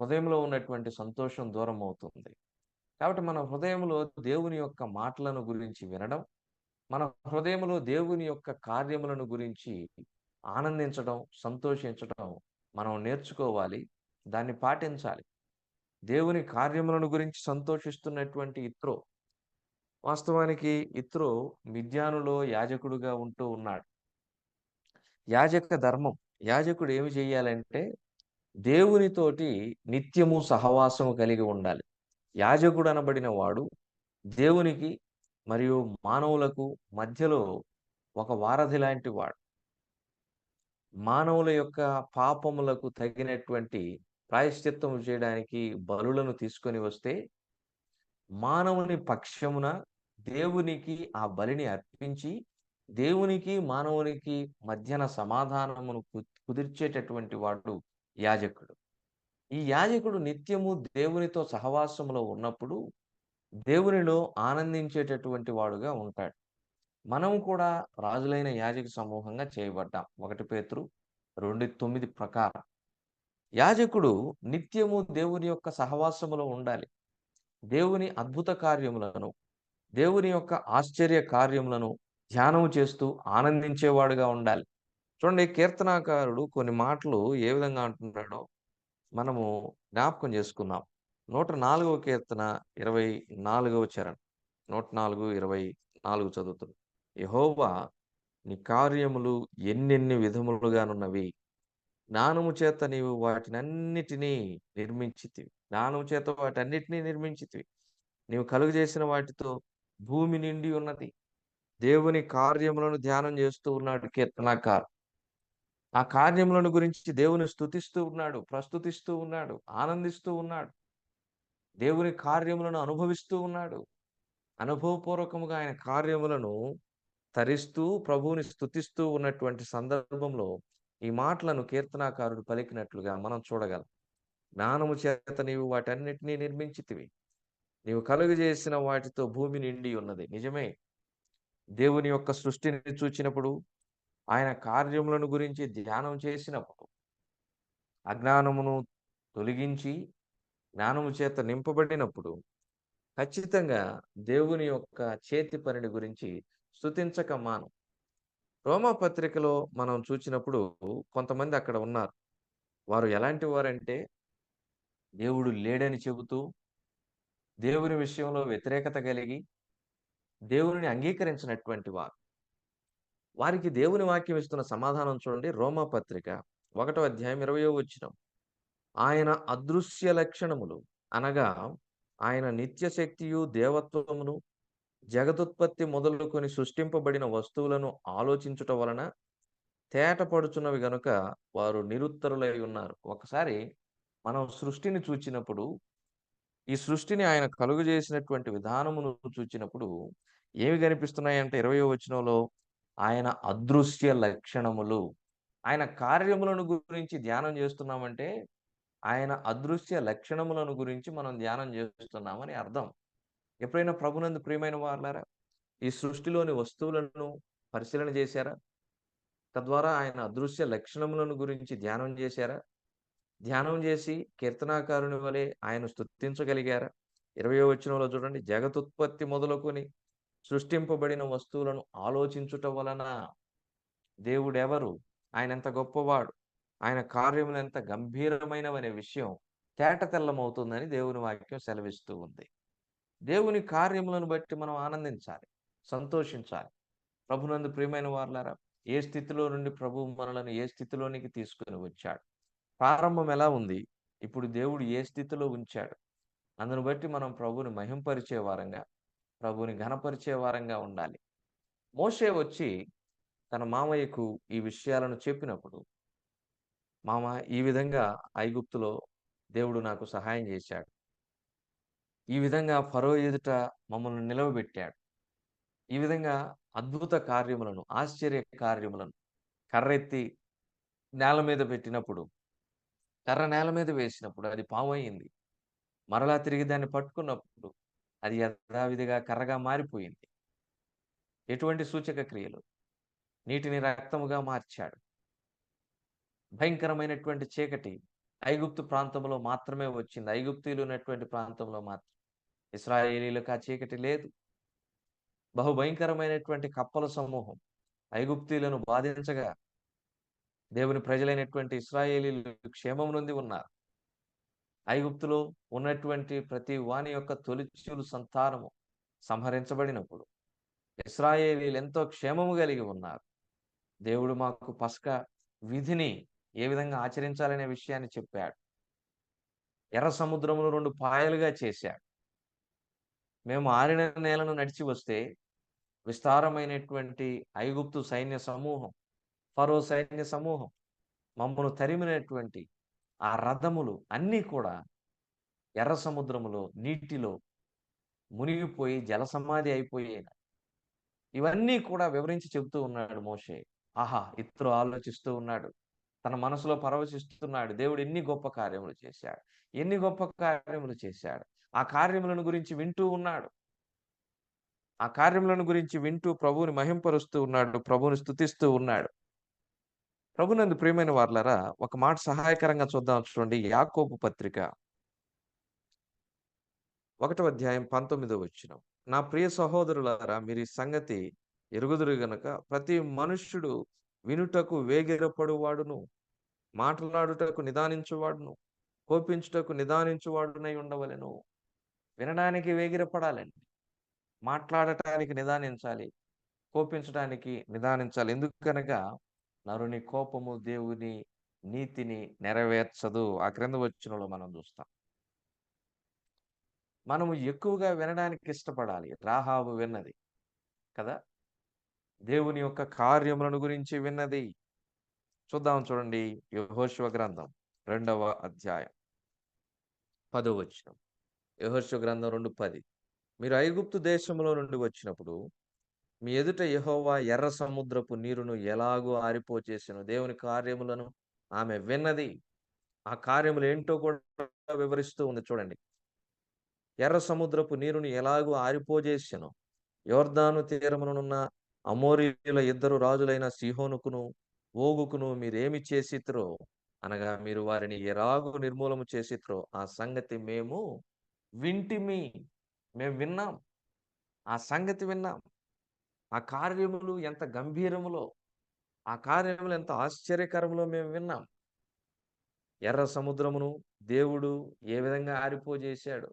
హృదయంలో ఉన్నటువంటి సంతోషం దూరం అవుతుంది. కాబట్టి మన హృదయంలో దేవుని యొక్క మాటలను గురించి వినడం, మన హృదయంలో దేవుని యొక్క కార్యములను గురించి ఆనందించడం, సంతోషించడం మనం నేర్చుకోవాలి, దాన్ని పాటించాలి. దేవుని కార్యములను గురించి సంతోషిస్తున్నటువంటి ఇత్రో, వాస్తవానికి ఇత్రో మిద్యానులో యాజకుడుగా ఉంటూ ఉన్నాడు. యాజక ధర్మం, యాజకుడు ఏమి చేయాలంటే దేవునితోటి నిత్యము సహవాసము కలిగి ఉండాలి. యాజకుడు అనబడిన వాడు దేవునికి మరియు మానవులకు మధ్యలో ఒక వారధి లాంటి వాడు. మానవుల యొక్క పాపములకు తగినటువంటి ప్రాయశ్చిత్తము చేయడానికి బలులను తీసుకొని వస్తే మానవుని పక్షమున దేవునికి ఆ బలిని అర్పించి దేవునికి మానవునికి మధ్యన సమాధానమును కుదిర్చేటటువంటి వాడు యాజకుడు. ఈ యాజకుడు నిత్యము దేవునితో సహవాసములో ఉన్నప్పుడు దేవునిలో ఆనందించేటటువంటి వాడుగా ఉంటాడు. మనం కూడా రాజులైన యాజక సమూహంగా చేయబడ్డాం. 1 పేతురు 2:9 ప్రకారం యాజకుడు నిత్యము దేవుని యొక్క సహవాసములో ఉండాలి. దేవుని అద్భుత కార్యములను, దేవుని యొక్క ఆశ్చర్య కార్యములను ధ్యానము చేస్తూ ఆనందించేవాడుగా ఉండాలి. చూడండి, కీర్తనాకారుడు కొన్ని మాటలు ఏ విధంగా అంటున్నాడో మనము జ్ఞాపకం చేసుకుందాం. 104వ కీర్తన 24వ చరణం, 104:24 చదువుతుంది. యెహోవా నీ కార్యములు ఎన్నెన్ని విధములుగానున్నవి, జ్ఞానము చేత నీవు వాటినన్నిటినీ నిర్మించితివి. జ్ఞానము చేత వాటన్నిటినీ నిర్మించితివి. నీవు కలుగజేసిన వాటితో భూమి నిండి ఉన్నది. దేవుని కార్యములను ధ్యానం చేస్తూ ఉన్నాడు కీర్తనాకారు. ఆ కార్యములను గురించి దేవుని స్తుతిస్తూ ఉన్నాడు, ప్రస్తుతిస్తూ ఉన్నాడు, ఆనందిస్తూ ఉన్నాడు. దేవుని కార్యములను అనుభవిస్తూ ఉన్నాడు. అనుభవపూర్వకముగా ఆయన కార్యములను తరిస్తూ ప్రభువుని స్తుతిస్తూ ఉన్నటువంటి సందర్భంలో ఈ మాటలను కీర్తనాకారుడు పలికినట్లుగా మనం చూడగలం. జ్ఞానము చేత నీవు వాటన్నిటినీ నిర్మించితివి. నీవు కలుగజేసిన వాటితో భూమి నిండి ఉన్నది. నిజమే. దేవుని యొక్క సృష్టిని చూచినప్పుడు, ఆయన కార్యములను గురించి ధ్యానం చేసినప్పుడు, అజ్ఞానమును తొలగించి జ్ఞానము చేత నింపబడినప్పుడు ఖచ్చితంగా దేవుని యొక్క చేతి పనిని గురించి స్తుతించక మానం. రోమా పత్రికలో మనం చూచినప్పుడు కొంతమంది అక్కడ ఉన్నారు. వారు ఎలాంటి వారంటే దేవుడు లేడని చెబుతూ, దేవుని విషయంలో వ్యతిరేకత కలిగి, దేవునిని అంగీకరించినటువంటి వారు. వారికి దేవుని వాక్యం ఇస్తున్న సమాధానం చూడండి. రోమా పత్రిక 1వ అధ్యాయం 20వ వచనం. ఆయన అదృశ్య లక్షణములు అనగా ఆయన నిత్య శక్తియు దేవత్వమును జగదుత్పత్తి మొదలుకొని సృష్టింపబడిన వస్తువులను ఆలోచించుట వలన తేటపడుచున్నవి గనుక వారు నిరుత్తరులై ఉన్నారు. ఒకసారి మనం సృష్టిని చూచినప్పుడు, ఈ సృష్టిని ఆయన కలుగజేసినటువంటి విధానమును చూచినప్పుడు ఏమి కనిపిస్తున్నాయంటే 20వ వచనంలో ఆయన అదృశ్య లక్షణములు. ఆయన కార్యములను గురించి ధ్యానం చేస్తున్నామంటే ఆయన అదృశ్య లక్షణములను గురించి మనం ధ్యానం చేస్తున్నామని అర్థం. ఎప్పుడైనా ప్రభునందు ప్రియమైన వారులారా, ఈ సృష్టిలోని వస్తువులను పరిశీలన చేశారా? తద్వారా ఆయన అదృశ్య లక్షణములను గురించి ధ్యానం చేశారా? ధ్యానం చేసి కీర్తనాకారుని వలె ఆయన స్తుతించగలిగారా? 20వ వచనంలో చూడండి, జగతుత్పత్తి మొదలుకొని సృష్టింపబడిన వస్తువులను ఆలోచించుట వలన దేవుడెవరు, ఆయన ఎంత గొప్పవాడు, ఆయన కార్యములు ఎంత గంభీరమైనవనే విషయం తేటతెల్లమవుతుందని దేవుని వాక్యం సెలవిస్తూ ఉంది. దేవుని కార్యములను బట్టి మనం ఆనందించాలి, సంతోషించాలి. ప్రభునందు ప్రియమైన వారులారా, ఏ స్థితిలో నుండి ప్రభువు మనలను ఏ స్థితిలోనికి తీసుకుని వచ్చాడు, ప్రారంభం ఎలా ఉంది, ఇప్పుడు దేవుడు ఏ స్థితిలో ఉంచాడు, అందును బట్టి మనం ప్రభువుని మహింపరిచే వారంగా, ప్రభువుని ఘనపరిచే వారంగా ఉండాలి. మోషే వచ్చి తన మామయ్యకు ఈ విషయాలను చెప్పినప్పుడు, మామ, ఈ విధంగా ఐగుప్తులో దేవుడు నాకు సహాయం చేశాడు, ఈ విధంగా ఫరో ఎదుట మమ్మల్ని నిలవబెట్టాడు, ఈ విధంగా అద్భుత కార్యములను, ఆశ్చర్య కార్యములను కర్రెత్తి నేల మీద పెట్టినప్పుడు, కర్ర నేల మీద వేసినప్పుడు అది పాము అయింది. మరలా తిరిగి దాన్ని పట్టుకున్నప్పుడు అది యథావిధిగా కర్రగా మారిపోయింది. ఎటువంటి సూచక క్రియలు? నీటిని రక్తముగా మార్చాడు. భయంకరమైనటువంటి చీకటి ఐగుప్తు ప్రాంతంలో మాత్రమే వచ్చింది. ఐగుప్తీయులు ఉన్నటువంటి ప్రాంతంలో మాత్రం. ఇశ్రాయేలీలకు ఆ చీకటి లేదు. బహుభయంకరమైనటువంటి కప్పల సమూహం ఐగుప్తీయులను బాధించగా దేవుని ప్రజలైనటువంటి ఇశ్రాయేలీలు క్షేమం నొంది ఉన్నారు. ఐగుప్తులో ఉన్నటువంటి ప్రతి వాని యొక్క తొలిచూలు సంతానము సంహరించబడినప్పుడు ఇశ్రాయేలీలు ఎంతో క్షేమము కలిగి ఉన్నారు. దేవుడు మాకు పస్కా విధిని ఏ విధంగా ఆచరించాలనే విషయాన్ని చెప్పాడు. ఎర్ర సముద్రమును 2 పాయలుగా చేశాడు. మేము ఆరిన నేలను నడిచి వస్తే విస్తారమైనటువంటి ఐగుప్తు సైన్య సమూహం, ఫరో సైన్య సమూహం మమ్మను తరిమినటువంటి ఆ రథములు అన్నీ కూడా ఎర్ర సముద్రములో నీటిలో మునిగిపోయి జలసమాధి అయిపోయాయి. ఇవన్నీ కూడా వివరించి చెబుతూ ఉన్నాడు మోషే. ఆహా, ఇతరు ఆలోచిస్తూ ఉన్నాడు, తన మనసులో పరవశిస్తున్నాడు. దేవుడు ఎన్ని గొప్ప కార్యములు చేశాడు, ఎన్ని గొప్ప కార్యములు చేశాడు. ఆ కార్యములను గురించి వింటూ ఉన్నాడు. ఆ కార్యములను గురించి వింటూ ప్రభువుని మహింపరుస్తూ ఉన్నాడు, ప్రభువుని స్తుతిస్తూ ఉన్నాడు. ప్రభునందు ప్రియమైన వార్లారా, ఒక మాట సహాయకరంగా చూద్దాం. చూడండి, యాకోబు పత్రిక 1వ అధ్యాయం 19వ వచనం. నా ప్రియ సహోదరులారా, మీరు ఈ సంగతి ఎరుగుదురు గనుక ప్రతి మనుష్యుడు వినుటకు వేగిరపడువాడును, మాట్లాడుటకు నిదానించువాడును, కోపించుటకు నిదానించువాడునై ఉండవలెను. వినడానికి వేగిరపడాలండి, మాట్లాడటానికి నిదానించాలి, కోపించడానికి నిదానించాలి. ఎందుకనగా నరుని కోపము దేవుని నీతిని నెరవేర్చదు. ఆ క్రింద వచనంలో మనం చూస్తాం. మనము ఎక్కువగా వినడానికి ఇష్టపడాలి. రాహాబు విన్నది కదా, దేవుని యొక్క కార్యములను గురించి విన్నది. చూద్దాం చూడండి, యెహోషువ గ్రంథం 2వ అధ్యాయం 10వ వచనం. యెహోషువ గ్రంథం 2:10. మీరు ఐగుప్తు దేశంలో నుండి వచ్చినప్పుడు మీ ఎదుట యెహోవా ఎర్ర సముద్రపు నీరును ఎలాగూ ఆరిపోచేసెను. దేవుని కార్యములను ఆమె విన్నది. ఆ కార్యములు ఏంటో కూడా వివరిస్తూ ఉంది చూడండి. ఎర్ర సముద్రపు నీరుని ఎలాగూ ఆరిపోజేసెను. యొర్దాను తీరమునున్న అమోరీయుల 2 రాజులైన సీహోనుకును ఓగుకును మీరేమి చేసిత్రో, అనగా మీరు వారిని ఎలాగూ నిర్మూలము చేసిత్రో ఆ సంగతి మేము వింటిమి. మేము విన్నాం, ఆ సంగతి విన్నాం. ఆ కార్యములు ఎంత గంభీరములో, ఆ కార్యములు ఎంత ఆశ్చర్యకరములో మేము విన్నాం. ఎర్ర సముద్రమును దేవుడు ఏ విధంగా ఆరిపోజేశాడు.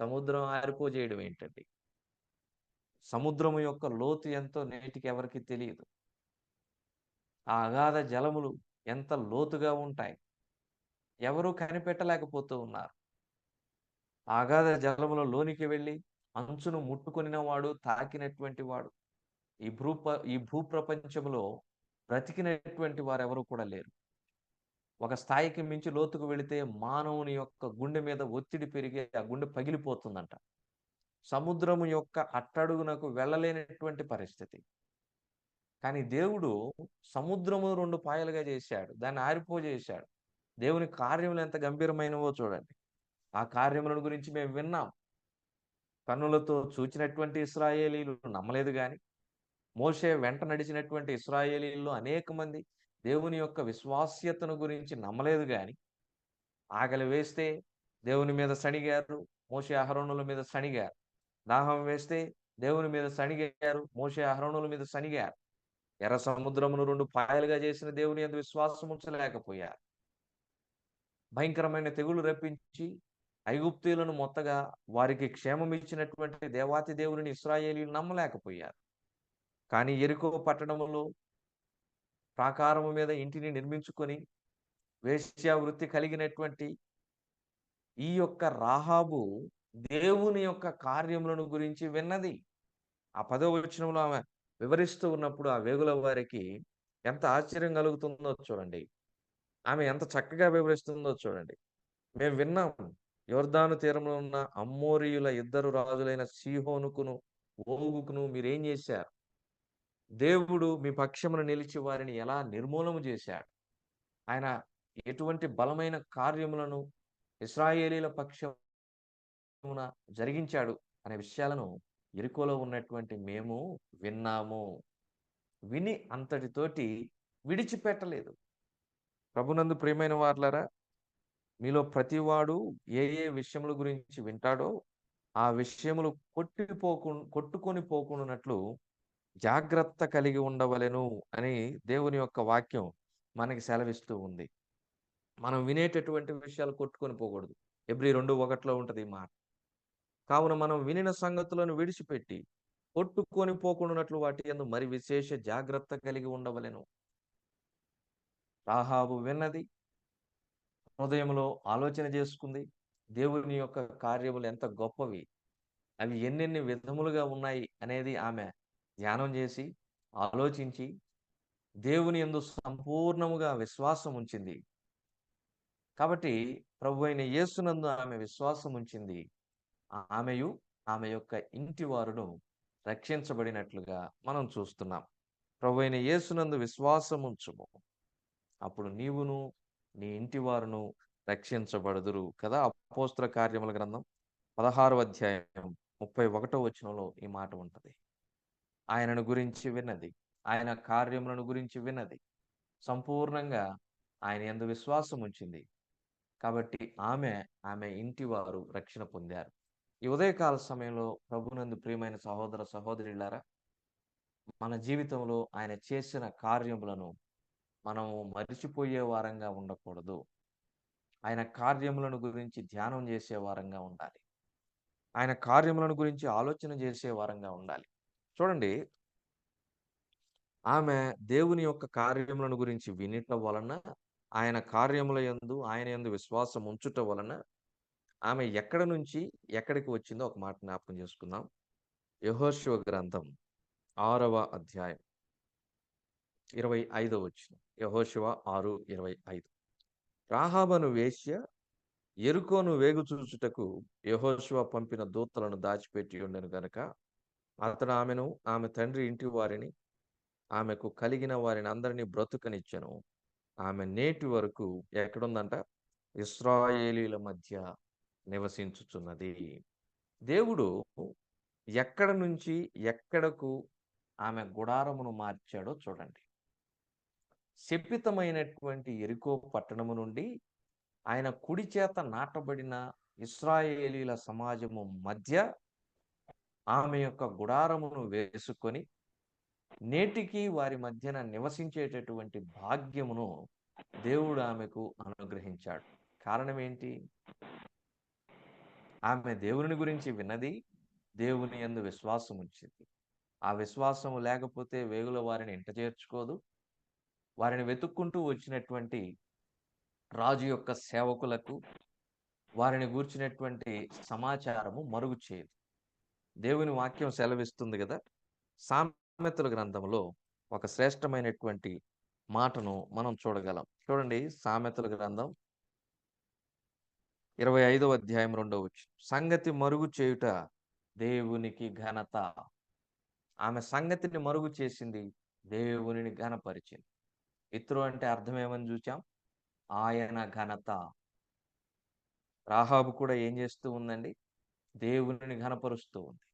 సముద్రం ఆరిపోజేయడం ఏంటండి? సముద్రము యొక్క లోతు ఎంతో నేటికి ఎవరికి తెలియదు. ఆ అగాధ జలములు ఎంత లోతుగా ఉంటాయి, ఎవరూ కనిపెట్టలేకపోతూ ఉన్నారు. ఆ అగాధ జలముల లోనికి వెళ్ళి అంచును ముట్టుకొనిన వాడు, తాకినటువంటి వాడు ఈ భూప్రపంచంలో బ్రతికినటువంటి వారెవరూ కూడా లేరు. ఒక స్థాయికి మించి లోతుకు వెళితే మానవుని యొక్క గుండె మీద ఒత్తిడి పెరిగి ఆ గుండె పగిలిపోతుందంట. సముద్రము యొక్క అట్టడుగునకు వెళ్ళలేనటువంటి పరిస్థితి. కానీ దేవుడు సముద్రము 2 పాయలుగా చేశాడు, దాన్ని ఆరిపోజేశాడు. దేవుని కార్యములు ఎంత గంభీరమైనవో చూడండి. ఆ కార్యములను గురించి మేము విన్నాం. కన్నులతో చూచినటువంటి ఇశ్రాయేలీయులు నమ్మలేదు గాని, మోషే వెంట నడిచినటువంటి ఇశ్రాయేలీయుల్లో అనేక మంది దేవుని యొక్క విశ్వాస్యతను గురించి నమ్మలేదు గాని, ఆకలి వేస్తే దేవుని మీద సణిగారు, మోషే అహరోనుల మీద సణిగారు. దాహం వేస్తే దేవుని మీద సణిగారు, మోషే అహరోనుల మీద సణిగారు. ఎర్ర సముద్రమును 2 పాయలుగా చేసిన దేవుని యందు విశ్వాసం ఉంచలేకపోయారు. భయంకరమైన తెగులు రప్పించి ఐగుప్తీయులను మొత్తగా వారికి క్షేమం ఇచ్చినటువంటి దేవాతి దేవుని ఇశ్రాయేలీయులు నమ్మలేకపోయారు. కానీ యెరికో పట్టణములో ప్రాకారము మీద ఇంటిని నిర్మించుకొని వేశ్యావృత్తి కలిగినటువంటి ఈ యొక్క రాహాబు దేవుని యొక్క కార్యములను గురించి విన్నది. ఆ 10వ వచనంలో ఆమె వివరిస్తూ ఉన్నప్పుడు ఆ వేగుల వారికి ఎంత ఆశ్చర్యం కలుగుతుందో చూడండి. ఆమె ఎంత చక్కగా వివరిస్తుందో చూడండి. మేము విన్నాం, యొర్దాను తీరంలో ఉన్న అమ్మోరీయుల 2 రాజులైన సీహోనుకును ఓగుకును మీరేం చేశారు? దేవుడు మీ పక్షమున నిలిచి వారిని ఎలా నిర్మూలము చేశాడు. ఆయన ఎటువంటి బలమైన కార్యములను ఇశ్రాయేలీల పక్షమున జరిగించాడు అనే విషయాలను యెరికోలో ఉన్నటువంటి మేము విన్నాము. విని అంతటితోటి విడిచిపెట్టలేదు. ప్రభునందు ప్రియమైన వారలారా, మీలో ప్రతివాడు ఏ ఏ విషయముల గురించి వింటాడో ఆ విషయములు కొట్టుకొని పోకుండానట్లు జాగ్రత్త కలిగి ఉండవలెను అని దేవుని యొక్క వాక్యం మనకి సెలవిస్తూ ఉంది. మనం వినేటటువంటి విషయాలు కొట్టుకొని పోకూడదు. హెబ్రీ 2:1 ఉంటది ఈ మాట. కావున మనం వినిన సంగతులను విడిచిపెట్టి కొట్టుకొని పోకుండానట్లు వాటి యందు మరి విశేష జాగ్రత్త కలిగి ఉండవలెను. రాహాబు విన్నది, హృదయంలో ఆలోచన చేసుకుంది. దేవుని యొక్క కార్యములు ఎంత గొప్పవి, అవి ఎన్నెన్ని విధములుగా ఉన్నాయి అనేది ఆమె ధ్యానం చేసి ఆలోచించి దేవుని యందు సంపూర్ణముగా విశ్వాసం ఉంచింది. కాబట్టి ప్రభువైన యేసునందు ఆమె విశ్వాసం ఉంచింది. ఆమెయు ఆమె యొక్క ఇంటి వారును రక్షించబడినట్లుగా మనం చూస్తున్నాం. ప్రభువైన యేసునందు విశ్వాసం ఉంచుము, అప్పుడు నీవును నీ ఇంటి వారును రక్షించబడుదురు కదా. అపోస్తల కార్యముల గ్రంథం 16వ అధ్యాయం 31వ వచనంలో ఈ మాట ఉంటది. ఆయనను గురించి విన్నది, ఆయన కార్యములను గురించి విన్నది, సంపూర్ణంగా ఆయన యందు విశ్వాసం ఉంచింది. కాబట్టి ఆమె ఇంటి వారు రక్షణ పొందారు. ఈ ఉదయకాల సమయంలో ప్రభునందు ప్రియమైన సహోదర సహోదరులారా, మన జీవితంలో ఆయన చేసిన కార్యములను మనము మరిచిపోయే వారంగా ఉండకూడదు. ఆయన కార్యములను గురించి ధ్యానం చేసే వారంగా ఉండాలి. ఆయన కార్యములను గురించి ఆలోచన చేసే వారంగా ఉండాలి. చూడండి, ఆమె దేవుని యొక్క కార్యములను గురించి వినుట వలన, ఆయన కార్యముల యందు ఆయన యందు విశ్వాసం ఉంచుట వలన ఆమె ఎక్కడ నుంచి ఎక్కడికి వచ్చిందో ఒక మాట జ్ఞాపకం చేసుకుందాం. యెహోషువ గ్రంథం 6వ అధ్యాయం 25వ వచనం. యెహోషువ 6:25. రాహాబను వేశ్య యెరికోను వేగు చూచుటకు యెహోషువ పంపిన దూతలను దాచిపెట్టి ఉండెను గనుక అతడు ఆమెను ఆమె తండ్రి ఇంటి వారిని ఆమెకు కలిగిన వారిని అందరినీ బ్రతుకనిచ్చెను. ఆమె నేటి వరకు ఎక్కడుందంట? ఇశ్రాయేలీల మధ్య నివసించుచున్నది. దేవుడు ఎక్కడ నుంచి ఎక్కడకు ఆమె గుడారమును మార్చాడో చూడండి. శపితమైనటువంటి యెరికో పట్టణము నుండి ఆయన కుడి చేత నాటబడిన ఇశ్రాయేలీల సమాజము మధ్య ఆమె యొక్క గుడారమును వేసుకొని నేటికి వారి మధ్యన నివసించేటటువంటి భాగ్యమును దేవుడు ఆమెకు అనుగ్రహించాడు. కారణం ఏంటి? ఆమె దేవుని గురించి విన్నది, దేవుని యందు విశ్వాసం ఉంచింది. ఆ విశ్వాసము లేకపోతే వేగుల వారిని ఇంట చేర్చుకోదు. వారిని వెతుక్కుంటూ వచ్చినటువంటి రాజు యొక్క సేవకులకు వారిని గూర్చినటువంటి సమాచారము మరుగు చేయదు. దేవుని వాక్యం సెలవిస్తుంది కదా. సామెతల గ్రంథంలో ఒక శ్రేష్టమైనటువంటి మాటను మనం చూడగలం. చూడండి, సామెతల గ్రంథం 25వ అధ్యాయం 2వ వచనం. సంగతి మరుగు చేయుట దేవునికి ఘనత. ఆమె సంగతిని మరుగు చేసింది, దేవునిని ఘనపరిచింది. ఇత్రు అంటే అర్థం ఏమని చూచాం? ఆయన ఘనత. రాహాబు కూడా ఏం చేస్తూ ఉందండి? దేవునిని ఘనపరుస్తూ ఉంది.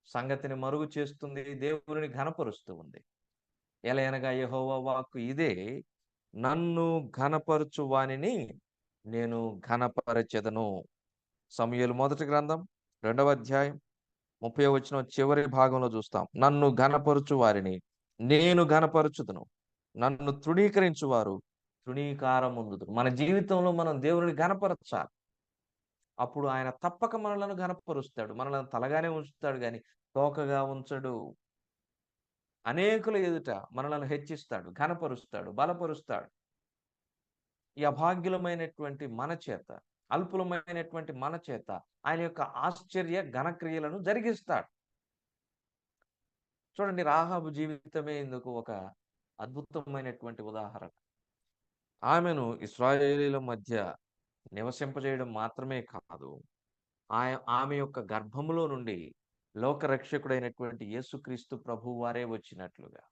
సంగతిని మరుగు చేస్తుంది, దేవునిని ఘనపరుస్తూ ఉంది. ఎలయనగా యెహోవా వాక్కు ఇదే, నన్ను ఘనపరచు వానిని నేను ఘనపరచెదను. సమూయేలు మొదటి గ్రంథం 2వ అధ్యాయం 30వ వచనం చివరి భాగంలో చూస్తాం. నన్ను ఘనపరచు వారిని నేను ఘనపరచుదును, నన్ను తృణీకరించువారు తృణీకారముందుదురు. మన జీవితంలో మనం దేవుని ఘనపరచాలి. అప్పుడు ఆయన తప్పక మనలను ఘనపరుస్తాడు. మనలను తలగానే ఉంచుతాడు కానీ తోకగా ఉంచడు. అనేకుల ఎదుట మనలను హెచ్చిస్తాడు, ఘనపరుస్తాడు, బలపరుస్తాడు. ఈ అభాగ్యులమైనటువంటి మన చేత, అల్పులమైనటువంటి మన చేత ఆయన యొక్క ఆశ్చర్య ఘనక్రియలను జరిగిస్తాడు. చూడండి, రాహాబు జీవితమే ఇందుకు ఒక అద్భుతమైనటువంటి ఉదాహరణ. ఆమెను ఇశ్రాయేలీల మధ్య నివసింపజేయడం మాత్రమే కాదు, ఆమె యొక్క గర్భములో నుండి లోకరక్షకుడైనటువంటి యేసుక్రీస్తు ప్రభువు వారే వచ్చినట్లుగా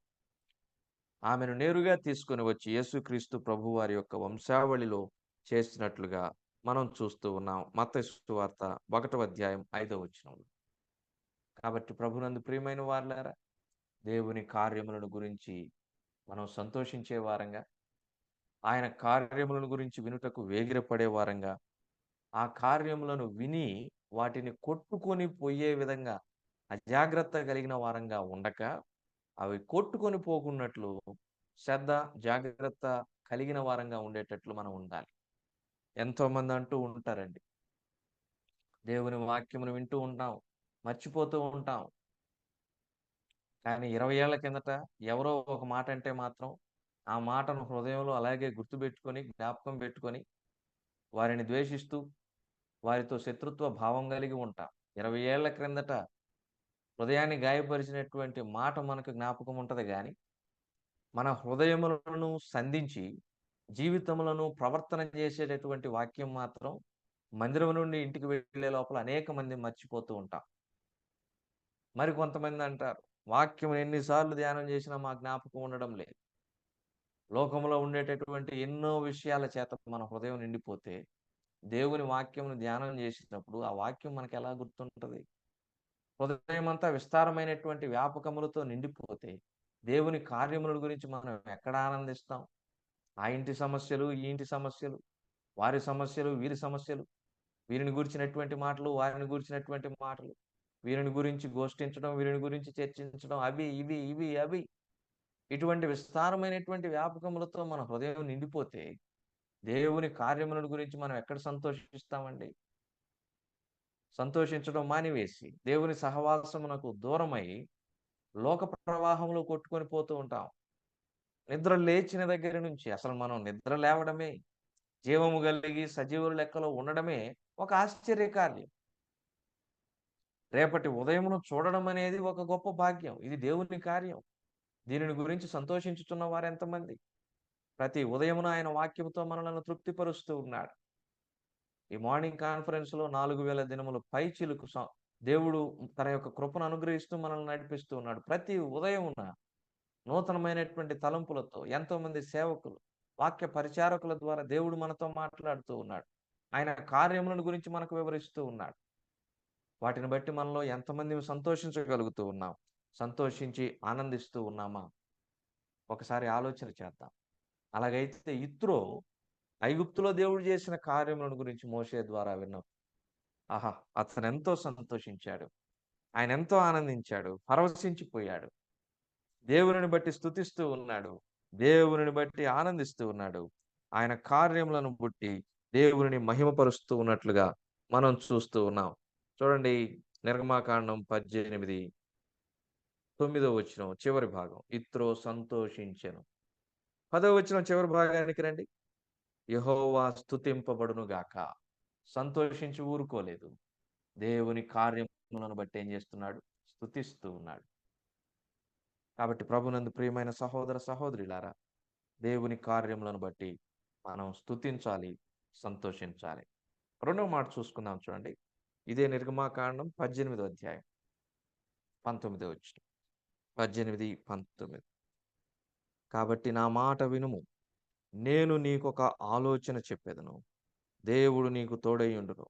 ఆమెను నేరుగా తీసుకొని వచ్చి యేసుక్రీస్తు ప్రభు వారి యొక్క వంశావళిలో చేసినట్లుగా మనం చూస్తూ ఉన్నాం. మత్తయి సువార్త 1వ అధ్యాయం 5వ వచనంలో. కాబట్టి ప్రభునందు ప్రియమైన వారులారా, దేవుని కార్యములను గురించి మనం సంతోషించే వారంగా, ఆయన కార్యములను గురించి వినుటకు వేగిరపడే వారంగా, ఆ కార్యములను విని వాటిని కొట్టుకొని పోయే విధంగా అజాగ్రత్త కలిగిన వారంగా ఉండక, అవి కొట్టుకొని పోకున్నట్లు శ్రద్ధ జాగ్రత్త కలిగిన వారంగా ఉండేటట్లు మనం ఉండాలి. ఎంతో మంది అంటూ ఉంటారండి, దేవుని వాక్యమును వింటూ ఉంటాం, మర్చిపోతూ ఉంటాం. కానీ 20 ఏళ్ల కిందట ఎవరో ఒక మాట అంటే మాత్రం ఆ మాటను హృదయంలో అలాగే గుర్తుపెట్టుకొని, జ్ఞాపకం పెట్టుకొని వారిని ద్వేషిస్తూ వారితో శత్రుత్వ భావం కలిగి ఉంటాం. 20 ఏళ్ల క్రిందట హృదయాన్ని గాయపరిచినటువంటి మాట మనకు జ్ఞాపకం ఉంటది కానీ మన హృదయములను సంధించి జీవితములను ప్రవర్తన చేసేటటువంటి వాక్యం మాత్రం మందిరం నుండి ఇంటికి వెళ్ళే లోపల అనేక మంది మర్చిపోతూ ఉంటాం. మరి కొంతమంది అంటారు, వాక్యం ఎన్నిసార్లు ధ్యానం చేసినా మా జ్ఞాపకం ఉండడం లేదు. లోకంలో ఉండేటటువంటి ఎన్నో విషయాల చేత మన హృదయం నిండిపోతే దేవుని వాక్యమును ధ్యానం చేసినప్పుడు ఆ వాక్యం మనకు ఎలా గుర్తుంటది? హృదయం అంతా విస్తారమైనటువంటి వ్యాపకములతో నిండిపోతే దేవుని కార్యముల గురించి మనం ఎక్కడ ఆనందిస్తాం? ఆ ఇంటి సమస్యలు, ఈ ఇంటి సమస్యలు, వారి సమస్యలు, వీరి సమస్యలు, వీరిని గురించినటువంటి మాటలు, వారిని గురించినటువంటి మాటలు, వీరిని గురించి గోష్ఠించడం, వీరిని గురించి చర్చించడం, అవి ఇవి ఇవి అవి, ఇటువంటి విస్తారమైనటువంటి వ్యాపకములతో మన హృదయం నిండిపోతే దేవుని కార్యముల గురించి మనం ఎక్కడ సంతోషిస్తామండి? సంతోషించడం మానివేసి దేవుని సహవాసమునకు దూరమై లోక ప్రవాహంలో కొట్టుకొని పోతూ ఉంటాం. నిద్ర లేచిన దగ్గర నుంచి అసలు మనం నిద్ర లేవడమే, జీవము కలిగి సజీవుల లెక్కలో ఉండడమే ఒక ఆశ్చర్యకార్యం. రేపటి ఉదయమును చూడడం అనేది ఒక గొప్ప భాగ్యం. ఇది దేవుని కార్యం. దీనిని గురించి సంతోషించుతున్న వారు ఎంతమంది? ప్రతి ఉదయమున ఆయన వాక్యముతో మనలను తృప్తిపరుస్తూ ఉన్నాడు. ఈ మార్నింగ్ కాన్ఫరెన్స్ లో 4000 దినములు పైచిలుకు దేవుడు తన యొక్క కృపను అనుగ్రహిస్తూ మనల్ని నడిపిస్తూ ఉన్నాడు. ప్రతి ఉదయమున నూతనమైనటువంటి తలంపులతో ఎంతో మంది సేవకులు, వాక్య పరిచారకుల ద్వారా దేవుడు మనతో మాట్లాడుతూ ఉన్నాడు. ఆయన కార్యములను గురించి మనకు వివరిస్తూ ఉన్నాడు. వాటిని బట్టి మనలో ఎంతమంది సంతోషించగలుగుతూ ఉన్నాం, సంతోషించి ఆనందిస్తూ ఉన్నామా? ఒకసారి ఆలోచన చేద్దాం. అలాగైతే ఇత్రో ఐగుప్తులో దేవుడు చేసిన కార్యములను గురించి మోషే ద్వారా విన్నాం. ఆహా, అతను ఎంతో సంతోషించాడు, ఆయన ఎంతో ఆనందించాడు, పరవశించిపోయాడు, దేవుని బట్టి స్తుతిస్తూ ఉన్నాడు, దేవుని బట్టి ఆనందిస్తూ ఉన్నాడు. ఆయన కార్యములను బట్టి దేవుని మహిమపరుస్తూ ఉన్నట్లుగా మనం చూస్తూ ఉన్నాం. చూడండి, నిర్గమాకాండం 18:9 చివరి భాగం. ఇత్రో సంతోషించెను. 10వ చివరి భాగానికి రండి. యెహోవా స్తుతింపబడును గాక. సంతోషించి ఊరుకోలేదు, దేవుని కార్యములను బట్టి ఏం చేస్తున్నాడు? స్తుతిస్తూ ఉన్నాడు. కాబట్టి ప్రభునందు ప్రియమైన సహోదర సహోదరులారా, దేవుని కార్యములను బట్టి మనం స్తుతించాలి, సంతోషించాలి. రెండవ మాట చూసుకుందాం. చూడండి, ఇదే నిర్గమాకాండం 18 19. 18-19. కాబట్టి నా మాట వినుము, నేను నీకొక ఆలోచన చెప్పెదను, దేవుడు నీకు తోడైయుండును.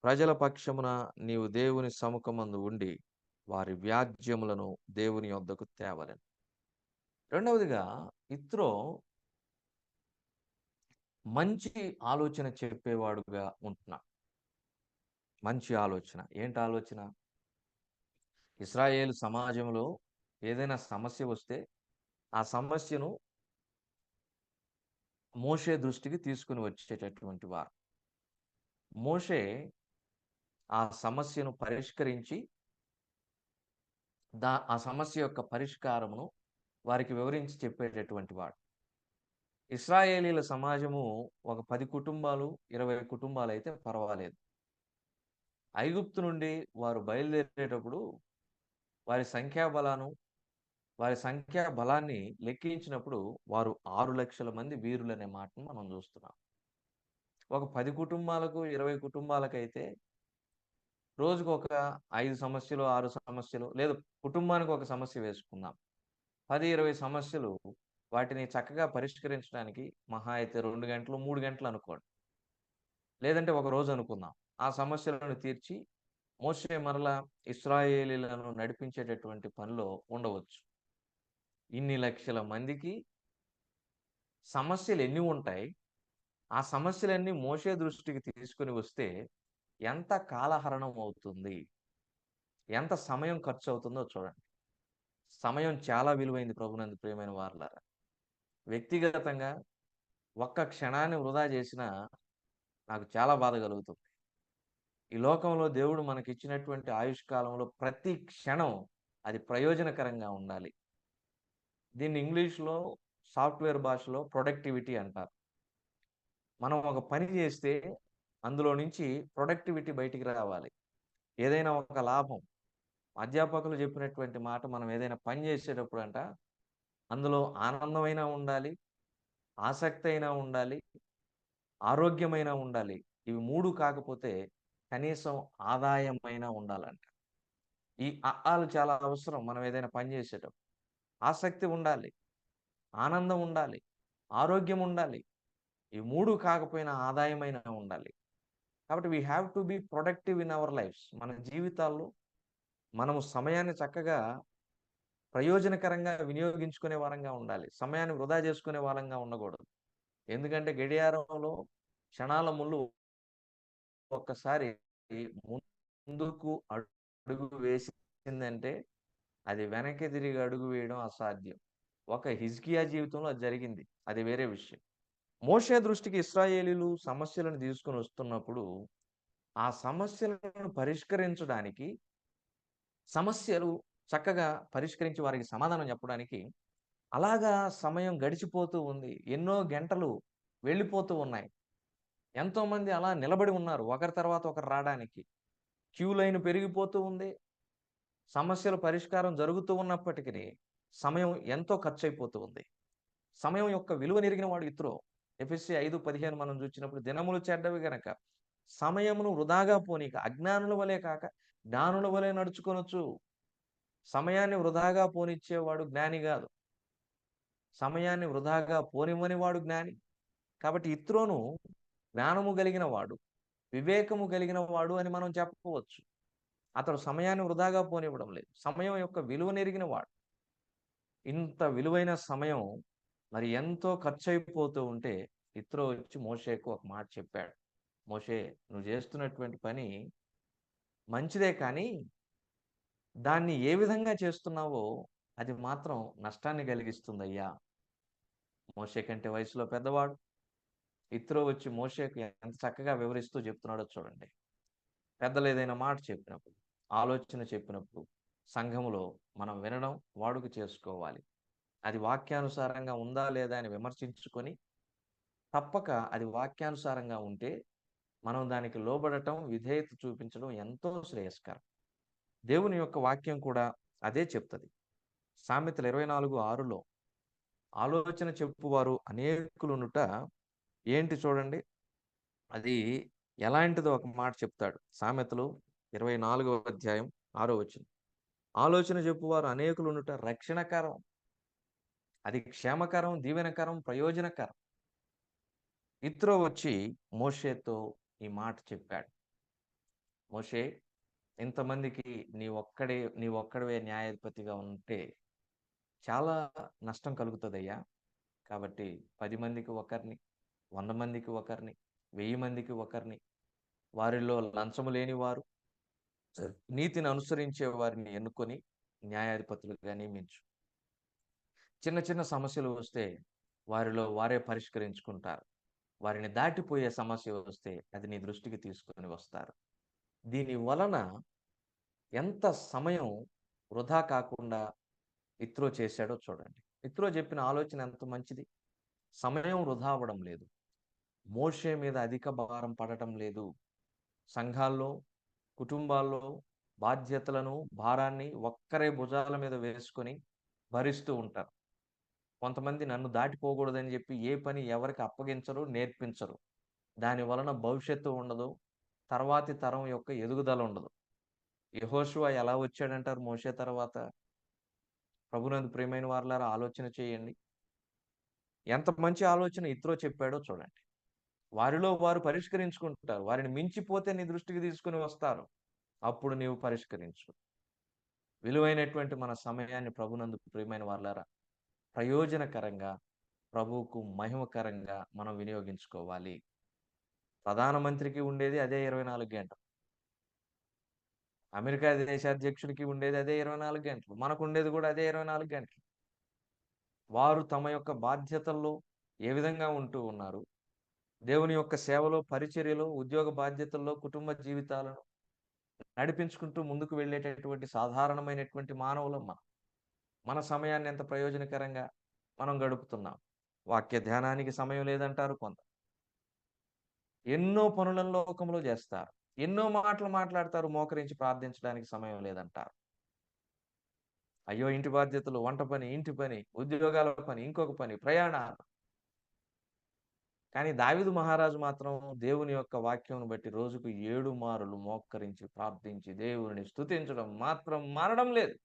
ప్రజల పక్షమున నీవు దేవుని సముఖమందు ఉండి వారి వ్యాజ్యములను దేవుని యొద్దకు తేవలెను. రెండవదిగా, ఇత్రో మంచి ఆలోచన చెప్పేవాడుగా ఉంటున్నాడు. మంచి ఆలోచన. ఏంటి ఆలోచన? ఇశ్రాయేలు సమాజంలో ఏదైనా సమస్య వస్తే ఆ సమస్యను మోషే దృష్టికి తీసుకుని వచ్చేటటువంటి వారు. మోషే ఆ సమస్యను పరిష్కరించి ఆ సమస్య యొక్క పరిష్కారమును వారికి వివరించి చెప్పేటటువంటి వాడు. ఇశ్రాయేలీల సమాజము ఒక 10 కుటుంబాలు 20 కుటుంబాలు అయితే పర్వాలేదు. ఐగుప్తు నుండి వారు బయలుదేరేటప్పుడు వారి సంఖ్యా బలాన్ని లెక్కించినప్పుడు వారు 6 లక్షల మంది వీరులనే మాటను మనం చూస్తున్నాం. ఒక 10 కుటుంబాలకు 20 కుటుంబాలకైతే రోజుకు ఒక 5 సమస్యలు 6 సమస్యలు, లేదు కుటుంబానికి ఒక సమస్య వేసుకుందాం, 10-20 సమస్యలు, వాటిని చక్కగా పరిష్కరించడానికి మహా అయితే 2 గంటలు 3 గంటలు అనుకోండి, లేదంటే ఒక రోజు అనుకుందాం. ఆ సమస్యలను తీర్చి మోషే మరలా ఇశ్రాయేలీలను నడిపించేటటువంటి పనిలో ఉండవచ్చు. ఇన్ని లక్షల మందికి సమస్యలు ఎన్ని ఉంటాయి? ఆ సమస్యలన్నీ మోషే దృష్టికి తీసుకుని వస్తే ఎంత కాలహరణం అవుతుంది, ఎంత సమయం ఖర్చు అవుతుందో చూడండి. సమయం చాలా విలువైంది ప్రభునందు ప్రియమైన వారలారా. వ్యక్తిగతంగా ఒక్క క్షణాన్ని వృధా చేసినా నాకు చాలా బాధ కలుగుతుంది. ఈ లోకంలో దేవుడు మనకిచ్చినటువంటి ఆయుష్కాలంలో ప్రతి క్షణం అది ప్రయోజనకరంగా ఉండాలి. దీన్ని ఇంగ్లీష్లో సాఫ్ట్వేర్ భాషలో ప్రొడక్టివిటీ అంటారు. మనం ఒక పని చేస్తే అందులో నుంచి ప్రొడక్టివిటీ బయటికి రావాలి. ఏదైనా ఒక లాభం, అధ్యాపకులు చెప్పినటువంటి మాట, మనం ఏదైనా పని చేసేటప్పుడు అందులో ఆనందమైనా ఉండాలి, ఆసక్తి అయినా ఉండాలి, ఆరోగ్యమైనా ఉండాలి. ఇవి 3 కాకపోతే కనీసం ఆదాయమైనా ఉండాలంట. ఈ ఆలు చాలా అవసరం. మనం ఏదైనా పని చేసేటప్పుడు ఆసక్తి ఉండాలి, ఆనందం ఉండాలి, ఆరోగ్యం ఉండాలి. ఈ 3 కాకపోయినా ఆదాయమైనా ఉండాలి. కాబట్టి we have to be productive in our lives. మన జీవితాల్లో మనము సమయాన్ని చక్కగా ప్రయోజనకరంగా వినియోగించుకునే వారంగా ఉండాలి. సమయాన్ని వృధా చేసుకునే వారంగా ఉండకూడదు. ఎందుకంటే గడియారంలో క్షణాల ముళ్ళు ఒక్కసారి ముందుకు అడుగు వేసిందంటే అది వెనక్కి తిరిగి అడుగు వేయడం అసాధ్యం. ఒక హిజ్కియా జీవితంలో అది జరిగింది, అది వేరే విషయం. మోషే దృష్టికి ఇశ్రాయేలీలు సమస్యలను తీసుకుని వస్తున్నప్పుడు ఆ సమస్యలను పరిష్కరించడానికి, సమస్యలు చక్కగా పరిష్కరించి వారికి సమాధానం చెప్పడానికి అలాగా సమయం గడిచిపోతూ ఉంది. ఎన్నో గంటలు వెళ్ళిపోతూ ఉన్నాయి. ఎంతోమంది అలా నిలబడి ఉన్నారు ఒకరి తర్వాత ఒకరు రావడానికి. క్యూ లైన్ పెరిగిపోతూ ఉంది. సమస్యల పరిష్కారం జరుగుతూ ఉన్నప్పటికీ సమయం ఎంతో ఖర్చు అయిపోతూ ఉంది. సమయం యొక్క విలువ నెరిగిన వాడు ఇత్రో. ఎఫెసీ 5:15 మనం చూసినప్పుడు, దినములు చెడ్డవి గనక సమయమును వృధాగా పోనీక అజ్ఞానుల వలె కాక జ్ఞానుల వలె నడుచుకొనొచ్చు. సమయాన్ని వృధాగా పోనిచ్చేవాడు జ్ఞాని కాదు. సమయాన్ని వృధాగా పోనివ్వని వాడు జ్ఞాని. కాబట్టి ఇత్రోను జ్ఞానము కలిగిన వాడు, వివేకము కలిగిన వాడు అని మనం చెప్పవచ్చు. అతడు సమయాన్ని వృధాగా పోనివ్వడం లేదు. సమయం యొక్క విలువ నెరిగిన వాడు. ఇంత విలువైన సమయం మరి ఎంతో ఖర్చు అయిపోతూ ఉంటే ఇత్రో వచ్చి మోషేకు ఒక మాట చెప్పాడు. మోషే, నువ్వు చేస్తున్నటువంటి పని మంచిదే, కానీ దాన్ని ఏ విధంగా చేస్తున్నావో అది మాత్రం నష్టాన్ని కలిగిస్తుందయ్యా. మోషే కంటే వయసులో పెద్దవాడు. ఇత్రో వచ్చి మోషేకు ఎంత చక్కగా వివరిస్తూ చెప్తున్నాడో చూడండి. పెద్దలు ఏదైనా మాట చెప్పినప్పుడు, ఆలోచన చెప్పినప్పుడు సంఘములో మనం వినడం, వాడుక చేసుకోవాలి. అది వాక్యానుసారంగా ఉందా లేదా అని విమర్శించుకొని, తప్పక అది వాక్యానుసారంగా ఉంటే మనం దానికి లోబడటం, విధేయత చూపించడం ఎంతో శ్రేయస్కరం. దేవుని యొక్క వాక్యం కూడా అదే చెప్తుంది. సామెతలు 24:6లో ఆలోచన చెప్పువారు అనేకులునుట ఏంటి చూడండి, అది ఎలాంటిదో ఒక మాట చెప్తాడు. సామెతలు 24:6 ఆలోచన చెప్పువారు అనేకులునుట రక్షణకరం, అది క్షేమకరం, దీవెనకరం, ప్రయోజనకరం. ఇత్రో వచ్చి మోషేతో ఈ మాట చెప్పాడు. మోషే, ఇంతమందికి నీ ఒక్కడివే న్యాయాధిపతిగా ఉంటే చాలా నష్టం కలుగుతుందయ్యా. కాబట్టి 10 మందికి ఒకరిని, 100 మందికి ఒకరిని, 1000 మందికి ఒకరిని, వారిలో లంచము లేని వారు, నీతిని అనుసరించే వారిని ఎన్నుకొని న్యాయాధిపతులుగా నియమించు. చిన్న చిన్న సమస్యలు వస్తే వారిలో వారే పరిష్కరించుకుంటారు. వారిని దాటిపోయే సమస్య వస్తే అది నీ దృష్టికి తీసుకొని వస్తారు. దీని వలన ఎంత సమయం వృధా కాకుండా ఇత్రో చేశాడో చూడండి. ఇత్రో చెప్పిన ఆలోచన ఎంత మంచిది. సమయం వృధా అవ్వడం లేదు. మోషే మీద అధిక భారం పడటం లేదు. సంఘాల్లో, కుటుంబాల్లో బాధ్యతలను, భారాన్ని ఒక్కరే భుజాల మీద వేసుకొని భరిస్తూ ఉంటారు. కొంతమంది నన్ను దాటిపోకూడదని చెప్పి ఏ పని ఎవరికి అప్పగించరు, నేర్పించరు. దాని వలన భవిష్యత్తు ఉండదు, తర్వాతి తరం యొక్క ఎదుగుదల ఉండదు. యెహోషువ ఎలా వచ్చాడంటారు మోషే తర్వాత? ప్రభునందు ప్రియమైన వారలారా, ఆలోచన చేయండి. ఎంత మంచి ఆలోచన ఇత్రో చెప్పాడో చూడండి. వారిలో వారు పరిష్కరించుకుంటారు. వారిని మించిపోతే నీ దృష్టికి తీసుకుని వస్తారు. అప్పుడు నీవు పరిష్కరించు. విలువైనటువంటి మన సమయాన్ని ప్రభునందు ప్రియమైన వారలారా ప్రయోజనకరంగా, ప్రభువుకు మహిమకరంగా మనం వినియోగించుకోవాలి. ప్రధానమంత్రికి ఉండేది అదే 24 గంటలు. అమెరికా దేశాధ్యక్షుడికి ఉండేది అదే 24 గంటలు. మనకు ఉండేది కూడా అదే 24 గంటలు. వారు తమ యొక్క బాధ్యతల్లో ఏ విధంగా ఉంటూ ఉన్నారు, దేవుని యొక్క సేవలో, పరిచర్యలో, ఉద్యోగ బాధ్యతల్లో, కుటుంబ జీవితాలను నడిపించుకుంటూ ముందుకు వెళ్ళేటటువంటి సాధారణమైనటువంటి మానవులం మనం. మన సమయాన్ని ఎంత ప్రయోజనకరంగా మనం గడుపుతున్నాం. వాక్య ధ్యానానికి సమయం లేదంటారు కొంత. ఎన్నో పనులను లోకంలో చేస్తారు. ఎన్నో మాటలు మాట్లాడతారు, మోకరించి ప్రార్థించడానికి సమయం లేదంటారు. అయ్యో, ఇంటి బాధ్యతలు, వంట పని, ఇంటి పని, ఉద్యోగాల పని, ఇంకొక పని, ప్రయాణాలు. కానీ దావీదు మహారాజు మాత్రం దేవుని యొక్క వాక్యం బట్టి రోజుకు 7 మారులు మోకరించి ప్రార్థించి దేవుని స్తుతించడం మాత్రం మారడం లేదు.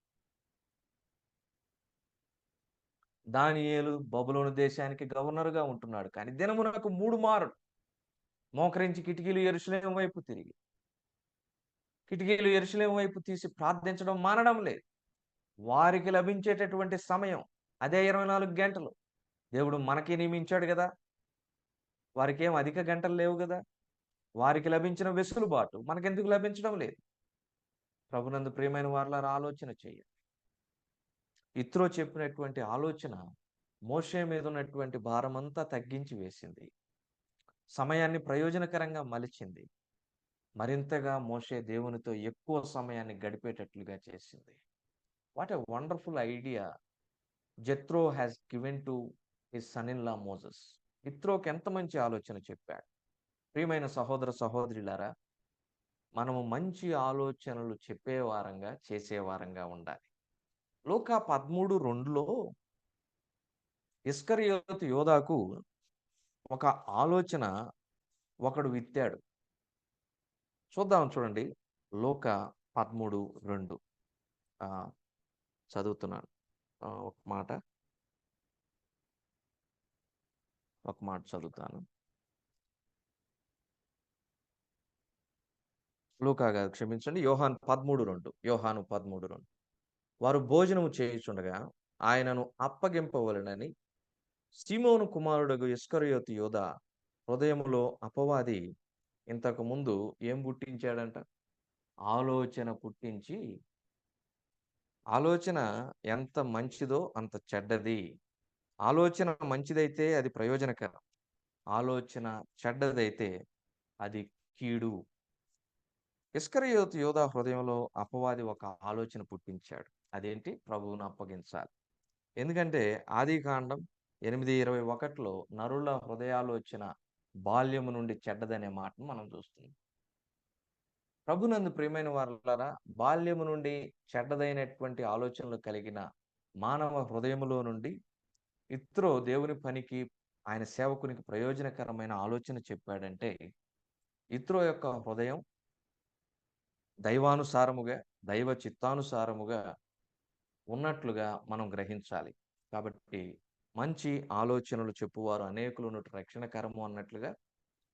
దానియేలు బబులోను దేశానికి గవర్నర్గా ఉంటున్నాడు, కానీ దినమునకు 3 మారులు మోకరించి కిటికీలు యెరూషలేము వైపు తిరిగి, కిటికీలు యెరూషలేము వైపు తీసి ప్రార్థించడం మానడం లేదు. వారికి లభించేటటువంటి సమయం అదే 24 గంటలు. దేవుడు మనకి నియమించాడు కదా, వారికి ఏం అధిక గంటలు లేవు కదా. వారికి లభించిన వెసులుబాటు మనకెందుకు లభించడం లేదు? ప్రభునందు ప్రియమైన వారలారా, ఆలోచన చేయండి. ఇత్రో చెప్పినటువంటి ఆలోచన మోషే మీద ఉన్నటువంటి భారమంతా తగ్గించి వేసింది. సమయాన్ని ప్రయోజనకరంగా మలిచింది. మరింతగా మోషే దేవునితో ఎక్కువ సమయాన్ని గడిపేటట్లుగా చేసింది. What a wonderful idea Jethro has given to his son in law Moses. ఇత్రోకి ఎంత మంచి ఆలోచన చెప్పాడు. ప్రియమైన సహోదర సహోదరులారా, మనము మంచి ఆలోచనలు చెప్పేవారంగా, చేసేవారంగా ఉండాలి. లూకా 13:2లో ఇస్కరియోతు యోధాకు ఒక ఆలోచన ఒకడు విత్తాడు. చూద్దాం, చూడండి. లూకా 13:2 చదువుతున్నాను. ఒక మాట చదువుతాను. లూకా కాదు, క్షమించండి, యోహాను 13:2. వారు భోజనము చేయుచుండగా ఆయనను అప్పగింపవలెనని సీమోను కుమారుడగు ఇస్కరియోతు యోధా హృదయములో అపవాది ఇంతకు ముందు ఏం పుట్టించాడంట? ఆలోచన పుట్టించి, ఆలోచన ఎంత మంచిదో అంత చెడ్డది. ఆలోచన మంచిదైతే అది ప్రయోజనకరం, ఆలోచన చెడ్డదైతే అది కీడు. ఇస్కరియోతు యోధా హృదయంలో అపవాది ఒక ఆలోచన పుట్టించాడు. అదేంటి? ప్రభువును అప్పగించాలి. ఎందుకంటే ఆదికాండం 8:21 నరుల హృదయాలోచన బాల్యము నుండి చెడ్డదనే మాటను మనం చూస్తున్నాం. ప్రభునందు ప్రియమైన వారలారా, బాల్యము నుండి చెడ్డదైనటువంటి ఆలోచనలు కలిగిన మానవ హృదయములో నుండి ఇత్రో దేవుని పనికి, ఆయన సేవకునికి ప్రయోజనకరమైన ఆలోచన చెప్పాడంటే, ఇత్రో యొక్క హృదయం దైవానుసారముగా, దైవ చిత్తానుసారముగా ఉన్నట్లుగా మనం గ్రహించాలి. కాబట్టి మంచి ఆలోచనలు చెప్పువారు అనేకులను రక్షణకరము అన్నట్లుగా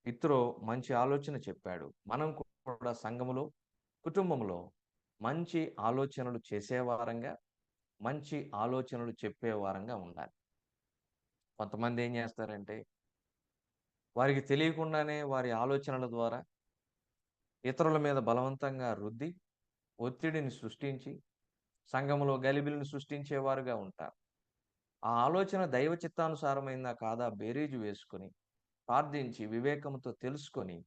ఇత్రో మంచి ఆలోచన చెప్పాడు. మనం కూడా సంఘములో, కుటుంబంలో మంచి ఆలోచనలు చేసేవారంగా, మంచి ఆలోచనలు చెప్పేవారంగా ఉండాలి. కొంతమంది ఏం చేస్తారంటే, వారికి తెలియకుండానే వారి ఆలోచనల ద్వారా ఇతరుల మీద బలవంతంగా రుద్ది, ఒత్తిడిని సృష్టించి, సంఘములో గలిబిలిని సృష్టించేవారుగా ఉంటారు. ఆ ఆలోచన దైవ చిత్తానుసారమైందా కాదా బేరీజు వేసుకొని, ప్రార్థించి, వివేకంతో తెలుసుకొని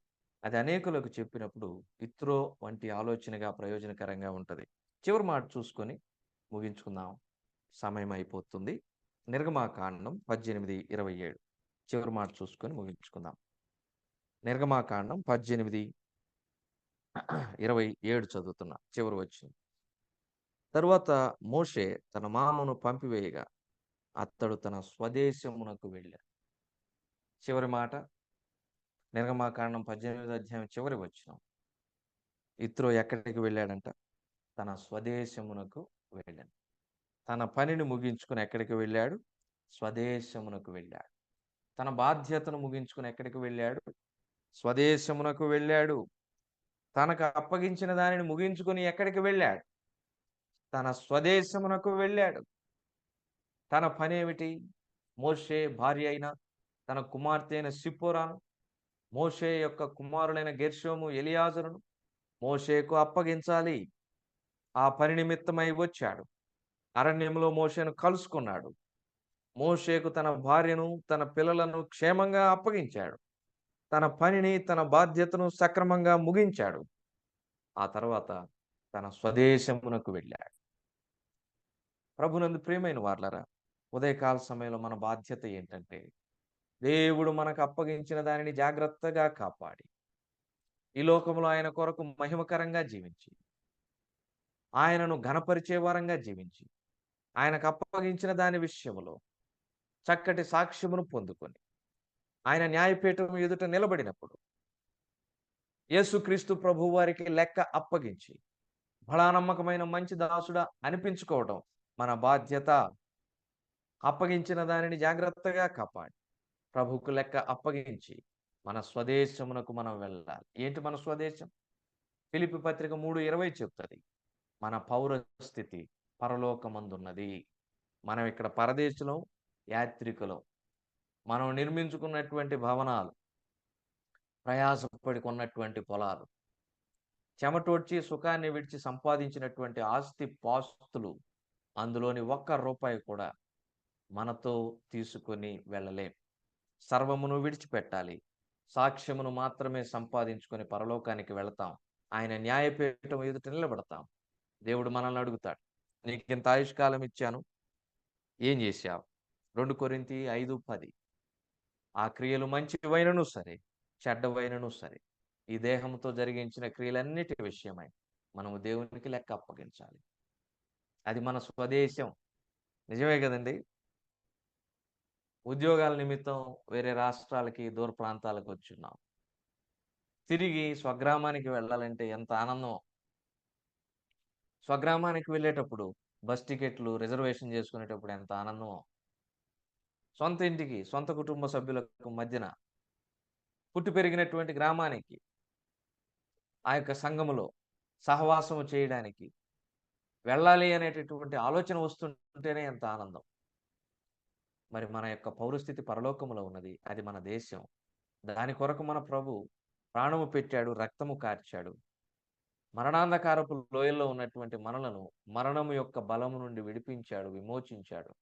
అది అనేకులకు చెప్పినప్పుడు ఇత్రో వంటి ఆలోచనగా ప్రయోజనకరంగా ఉంటుంది. చివరి మాట చూసుకొని ముగించుకుందాం, సమయం అయిపోతుంది. నిర్గమాకాండం 18:27 చివరి మాట చూసుకొని ముగించుకుందాం. నిర్గమాకాండం 18:27 చదువుతున్నా, చివరి వచ్చింది. తరువాత మోషే తన మామను పంపివేయగా అతడు తన స్వదేశమునకు వెళ్ళాడు. చివరి మాట నిర్గమాకాండం 18 చివరి వచనం. ఇత్రో ఎక్కడికి వెళ్ళాడంట? తన స్వదేశమునకు వెళ్ళాడు. తన పనిని ముగించుకుని ఎక్కడికి వెళ్ళాడు? స్వదేశమునకు వెళ్ళాడు. తన బాధ్యతను ముగించుకుని ఎక్కడికి వెళ్ళాడు? స్వదేశమునకు వెళ్ళాడు. తనకు అప్పగించిన దానిని ముగించుకుని ఎక్కడికి వెళ్ళాడు? తన స్వదేశమునకు వెళ్ళాడు. తన పని ఏమిటి? మోషే భార్య అయిన తన కుమార్తె అయిన సిప్పోరాను, మోషే యొక్క కుమారులైన గెర్షోము, ఎలియాజరును మోషేకు అప్పగించాలి. ఆ పని నిమిత్తమై వచ్చాడు. అరణ్యంలో మోషేను కలుసుకున్నాడు. మోషేకు తన భార్యను, తన పిల్లలను క్షేమంగా అప్పగించాడు. తన పనిని, తన బాధ్యతను సక్రమంగా ముగించాడు. ఆ తర్వాత తన స్వదేశమునకు వెళ్ళాడు. ప్రభునందు ప్రియమైన వార్లారా, ఉదయకాల సమయంలో మన బాధ్యత ఏంటంటే, దేవుడు మనకు అప్పగించిన దానిని జాగ్రత్తగా కాపాడి, ఈ లోకంలో ఆయన కొరకు మహిమకరంగా జీవించి, ఆయనను ఘనపరిచే వారంగా జీవించి, ఆయనకు అప్పగించిన దాని విషయంలో చక్కటి సాక్ష్యమును పొందుకొని, ఆయన న్యాయపీఠం ఎదుట నిలబడినప్పుడు యేసుక్రీస్తు ప్రభు వారికి లెక్క అప్పగించి, బడా నమ్మకమైన మంచి దాసుడా అనిపించుకోవడం మన బాధ్యత. అప్పగించిన దానిని జాగ్రత్తగా కాపాడి ప్రభుకు లెక్క అప్పగించి మన స్వదేశమునకు మనం వెళ్ళాలి. ఏంటి మన స్వదేశం? ఫిలిప్పీ పత్రిక 3:20 చెప్తుంది, మన పౌరస్థితి పరలోకమందున్నది. మనం ఇక్కడ పరదేశులం, యాత్రికులం. మనం నిర్మించుకున్నటువంటి భవనాలు, ప్రయాసపడి కొన్నటువంటి పొలాలు, చెమటోడ్చి సుఖాన్ని విడిచి సంపాదించినటువంటి ఆస్తి పాస్తులు, అందులోని ఒక్క రూపాయి కూడా మనతో తీసుకొని వెళ్ళలేం. సర్వమును విడిచిపెట్టాలి. సాక్ష్యమును మాత్రమే సంపాదించుకొని పరలోకానికి వెళతాం. ఆయన న్యాయపీఠం ఎదుట నిలబడతాం. దేవుడు మనల్ని అడుగుతాడు, నీకు ఇంత ఆయుష్కాలం ఇచ్చాను, ఏం చేశావు? 2 కొరింథీ 5:10. ఆ క్రియలు మంచివైనను సరే, చెడ్డవైనను సరే, ఈ దేహంతో జరిగించిన క్రియలన్నిటి విషయమై మనము దేవునికి లెక్క అప్పగించాలి. అది మన స్వదేశం. నిజమే కదండి? ఉద్యోగాల నిమిత్తం వేరే రాష్ట్రాలకి, దూర ప్రాంతాలకు వచ్చున్నాం. తిరిగి స్వగ్రామానికి వెళ్ళాలంటే ఎంత ఆనందం. స్వగ్రామానికి వెళ్ళేటప్పుడు బస్ టికెట్లు రిజర్వేషన్ చేసుకునేటప్పుడు ఎంత ఆనందమో. సొంత ఇంటికి, సొంత కుటుంబ సభ్యులకు మధ్యన పుట్టి పెరిగినటువంటి గ్రామానికి, ఆ యొక్క సంఘములో సహవాసము చేయడానికి వెళ్ళాలి అనేటటువంటి ఆలోచన వస్తుంటేనే ఎంత ఆనందం. మరి మన యొక్క పౌరస్థితి పరలోకములో ఉన్నది. అది మన దేశం. దాని కొరకు మన ప్రభు ప్రాణము పెట్టాడు, రక్తము కార్చాడు. మరణాంధకారపు లోయల్లో ఉన్నటువంటి మనలను మరణము యొక్క బలము నుండి విడిపించాడు, విమోచించాడు.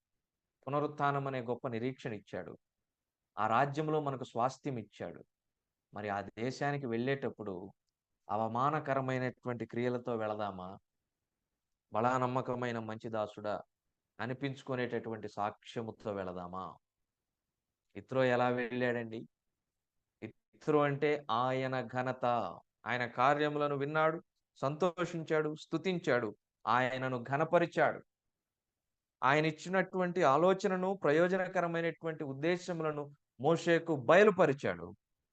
పునరుత్థానం అనే గొప్ప నిరీక్షణ ఇచ్చాడు. ఆ రాజ్యంలో మనకు స్వాస్థ్యం ఇచ్చాడు. మరి ఆ దేశానికి వెళ్ళేటప్పుడు అవమానకరమైనటువంటి క్రియలతో వెళదామా, బలా నమ్మకమైన మంచి దాసుడా అనిపించుకునేటటువంటి సాక్ష్యముతో వెళదామా? ఇత్రో ఎలా వెళ్ళాడండి? ఇత్రో అంటే ఆయన ఘనత, ఆయన కార్యములను విన్నాడు, సంతోషించాడు, స్తుతించాడు, ఆయనను ఘనపరిచాడు. ఆయన ఇచ్చినటువంటి ఆలోచనను, ప్రయోజనకరమైనటువంటి ఉద్దేశములను మోషేకు బయలుపరిచాడు.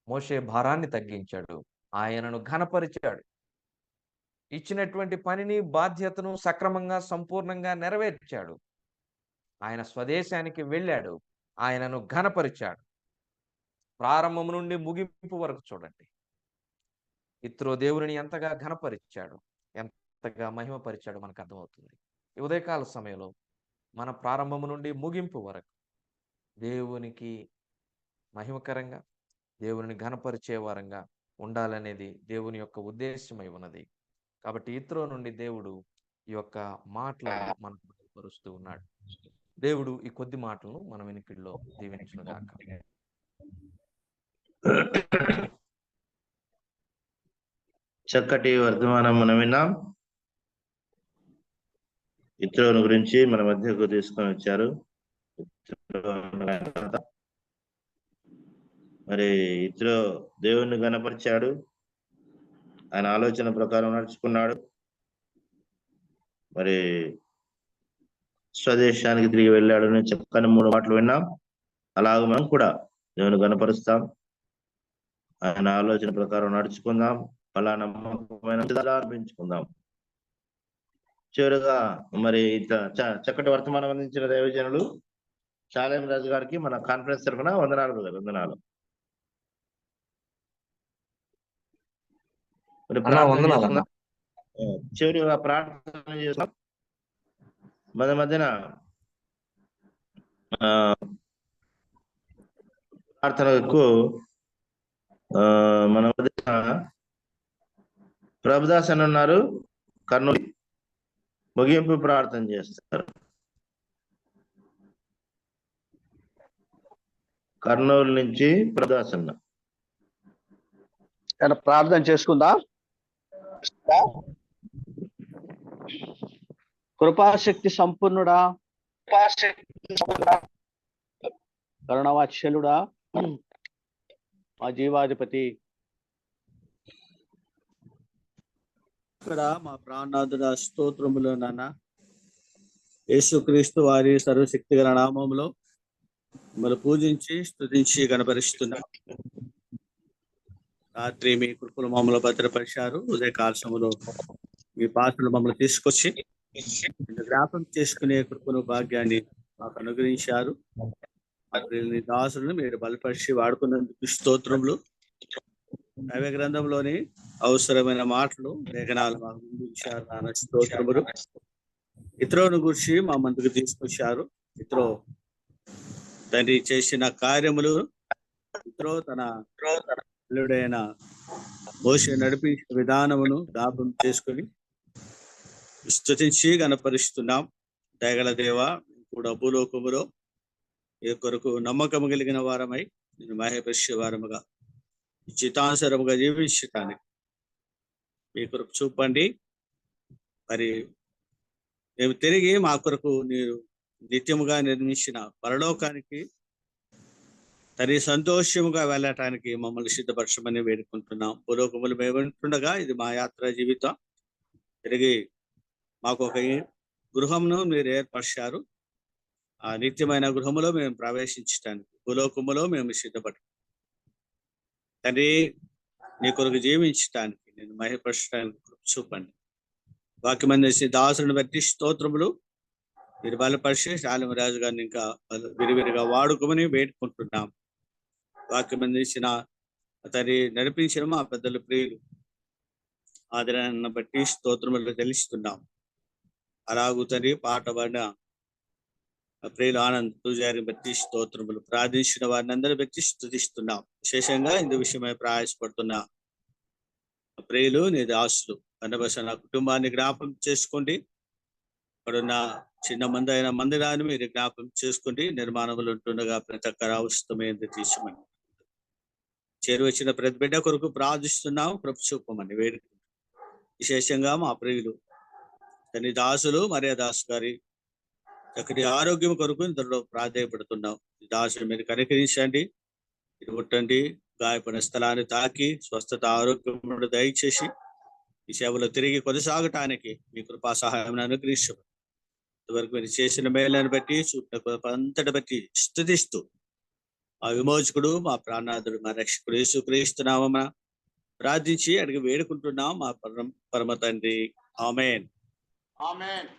మోషే భారాన్ని తగ్గించాడు, ఆయనను ఘనపరిచాడు. ఇచ్చినటువంటి పనిని, బాధ్యతను సక్రమంగా, సంపూర్ణంగా నెరవేర్చాడు. ఆయన స్వదేశానికి వెళ్ళాడు, ఆయనను ఘనపరిచాడు. ప్రారంభం నుండి ముగింపు వరకు చూడండి. ఇత్రో దేవుని ఎంతగా ఘనపరిచాడు, ఎంతగా మహిమపరిచాడు మనకు అర్థమవుతుంది. ఈ ఉదయకాల సమయంలో మన ప్రారంభము నుండి ముగింపు వరకు దేవునికి మహిమకరంగా, దేవుని ఘనపరిచే వారంగా ఉండాలనేది దేవుని యొక్క ఉద్దేశమై ఉన్నది. కాబట్టి ఇత్రో నుండి దేవుడు ఈ యొక్క మాటలను మనకు బయలుపరుస్తూ ఉన్నాడు. దేవుడు ఈ కొద్ది మాటలను మన వినికిడిలో దీవించునుగాక. చక్కటి వర్తమానం మనం విన్నాం. ఇత్రోను గురించి మన మధ్యకు తీసుకొని వచ్చారు. మరి ఇత్రో దేవుణ్ణి గణపరిచాడు, ఆయన ఆలోచన ప్రకారం నడుచుకున్నాడు. మరి స్వదేశానికి తిరిగి వెళ్ళాడు అని చక్కని 3 మాటలు విన్నాం. అలాగే మనం కూడా దేవుని గణపరుస్తాం, ఆయన ఆలోచన ప్రకారం నడుచుకుందాం, అలా నమ్మకమైన అనిపించుకుందాం. చివరిగా మరి చక్కటి వర్తమానం అందించిన దైవజనులు శాలేం రాజు గారికి మన కాన్ఫరెన్స్ తరఫున వందనాలు బ్రదర్, వందనాలు. మరి ప్రార్థన చేసుకుందాం. చివరిగా ప్రార్థన చేస్తాం. మధ్యన ప్రార్థనకు మన ప్రభుదాస్ అని ఉన్నారు, కర్నూలు, ముగింపు ప్రార్థన చేస్తారు. కర్నూలు నుంచి ప్రభుదాస్ అన్న ప్రార్థన చేసుకుందా? కృపాశక్తి సంపూర్ణుడా, కరుణవాత్సల్యుడా, మా జీవాధిపతి, ఇక్కడ మా ప్రాణనాథుడ స్తోత్రములు నాన్న, యేసుక్రీస్తు వారి సర్వశక్తి గల నామములో మిమ్మల్ని పూజించి స్తుతించి గణపరుస్తున్నాం. రాత్రి మీ కృపలు మమ్మల్ని భద్రపరిచారు. ఉదయకాల సమయంలో మీ పాత్రలు మమ్మల్ని తీసుకొచ్చి జ్ఞాపకం చేసుకునే కృపను, భాగ్యాన్ని మాకు అనుగ్రహించారు. మీ దాసులను మీరు బలపరిచి వాడుకున్నందుకు స్తోత్రములు. దైవ గ్రంథంలోని అవసరమైన మాటలు, లేఖనాలు మాకు ముందుంచారు నాన్న, స్తోత్రములు. ఇత్రోను గురించి మా ముందుకు తీసుకొచ్చారు. ఇత్రో తండ్రి చేసిన కార్యములు, ఇత్రో తన అల్లుడైన మోషే నడిపించిన విధానమును జ్ఞాపకం చేసుకుని స్తుతించి గణపరుస్తున్నాం. దయగల దేవ, కూడా భూలోకములో ఈ కొరకు నమ్మకం కలిగిన వారమై నేను మహేపరిచే వారముగా చితానుసరముగా జీవించటానికి మీ కొరకు చూపండి. మరి మేము తిరిగి మా కొరకు మీరు నిత్యముగా నిర్మించిన పరలోకానికి తరి సంతోషముగా వెళ్ళటానికి మమ్మల్ని సిద్ధపరచమని వేడుకుంటున్నాం. భూలోకములు మేము ఉంటుండగా ఇది మా యాత్ర జీవితం. తిరిగి మాకు ఒక గృహంను మీరు ఏర్పరిచారు. ఆ నిత్యమైన గృహములో మేము ప్రవేశించడానికి భూలోకములో మేము సిద్ధపడ తండ్రి నీ కొరకు జీవించడానికి నేను మహిపరచడానికి చూపండి. వాక్యమంది దాసుని బట్టి స్తోత్రములు. మీరు బలపరిచి శాలిమ రాజు గారిని ఇంకా విరివిరిగా వాడుకోమని వేడుకుంటున్నాం. వాక్యమందించిన తండ్రి నడిపించిన మా పెద్దల ప్రియులు ఆదరణ బట్టి స్తోత్రములు తెలుస్తున్నాం. అలాగూ తండ్రి పాట పాడిన ప్రియులు ఆనంద్ పూజారిని బట్టి స్తోత్రములు. ప్రార్థించిన వారిని అందరూ బట్టి స్తుతిస్తున్నాం. విశేషంగా ఇందు విషయమై ప్రయాసపడుతున్న ప్రియులు నీ దాసులు కన్నబస నా కుటుంబాన్ని జ్ఞాపకం చేసుకోండి. అక్కడున్న చిన్న మంది అయిన మందిరాన్ని మీరు జ్ఞాపకం చేసుకోండి. నిర్మాణములు ఉంటుండగా ప్రతి ఒక్కర అవసరమైంది తీసుకోమని చేరువచ్చిన ప్రతి బిడ్డ కొరకు ప్రార్థిస్తున్నాం. కృప చూపమని వేడుకు. విశేషంగా మా ప్రియులు తన దాసులు మరియా దాసు గారి చక్కటి ఆరోగ్యం కొరకు ఇందులో ప్రాధాన్యపడుతున్నాం. ఈ దాసుని మీరు కనికరించండి, మీరు ముట్టండి, గాయపడిన స్థలాన్ని తాకి స్వస్థత ఆరోగ్యం దయచేసి ఈ సేవలో తిరిగి కొనసాగటానికి మీ కృపా సహాయం అనుగ్రహించమని ఇంతవరకు మీరు చేసిన మేలను బట్టి చూపిన కృప అంతటి బట్టి స్తుతిస్తూ మా విమోచకుడు మా ప్రాణనాథుడు మా రక్షకుడు యేసుక్రీస్తు నామమున ప్రార్థించి అడిగి వేడుకుంటున్నాం మా పరమ తండ్రి. ఆమేన్. ఆమేన్.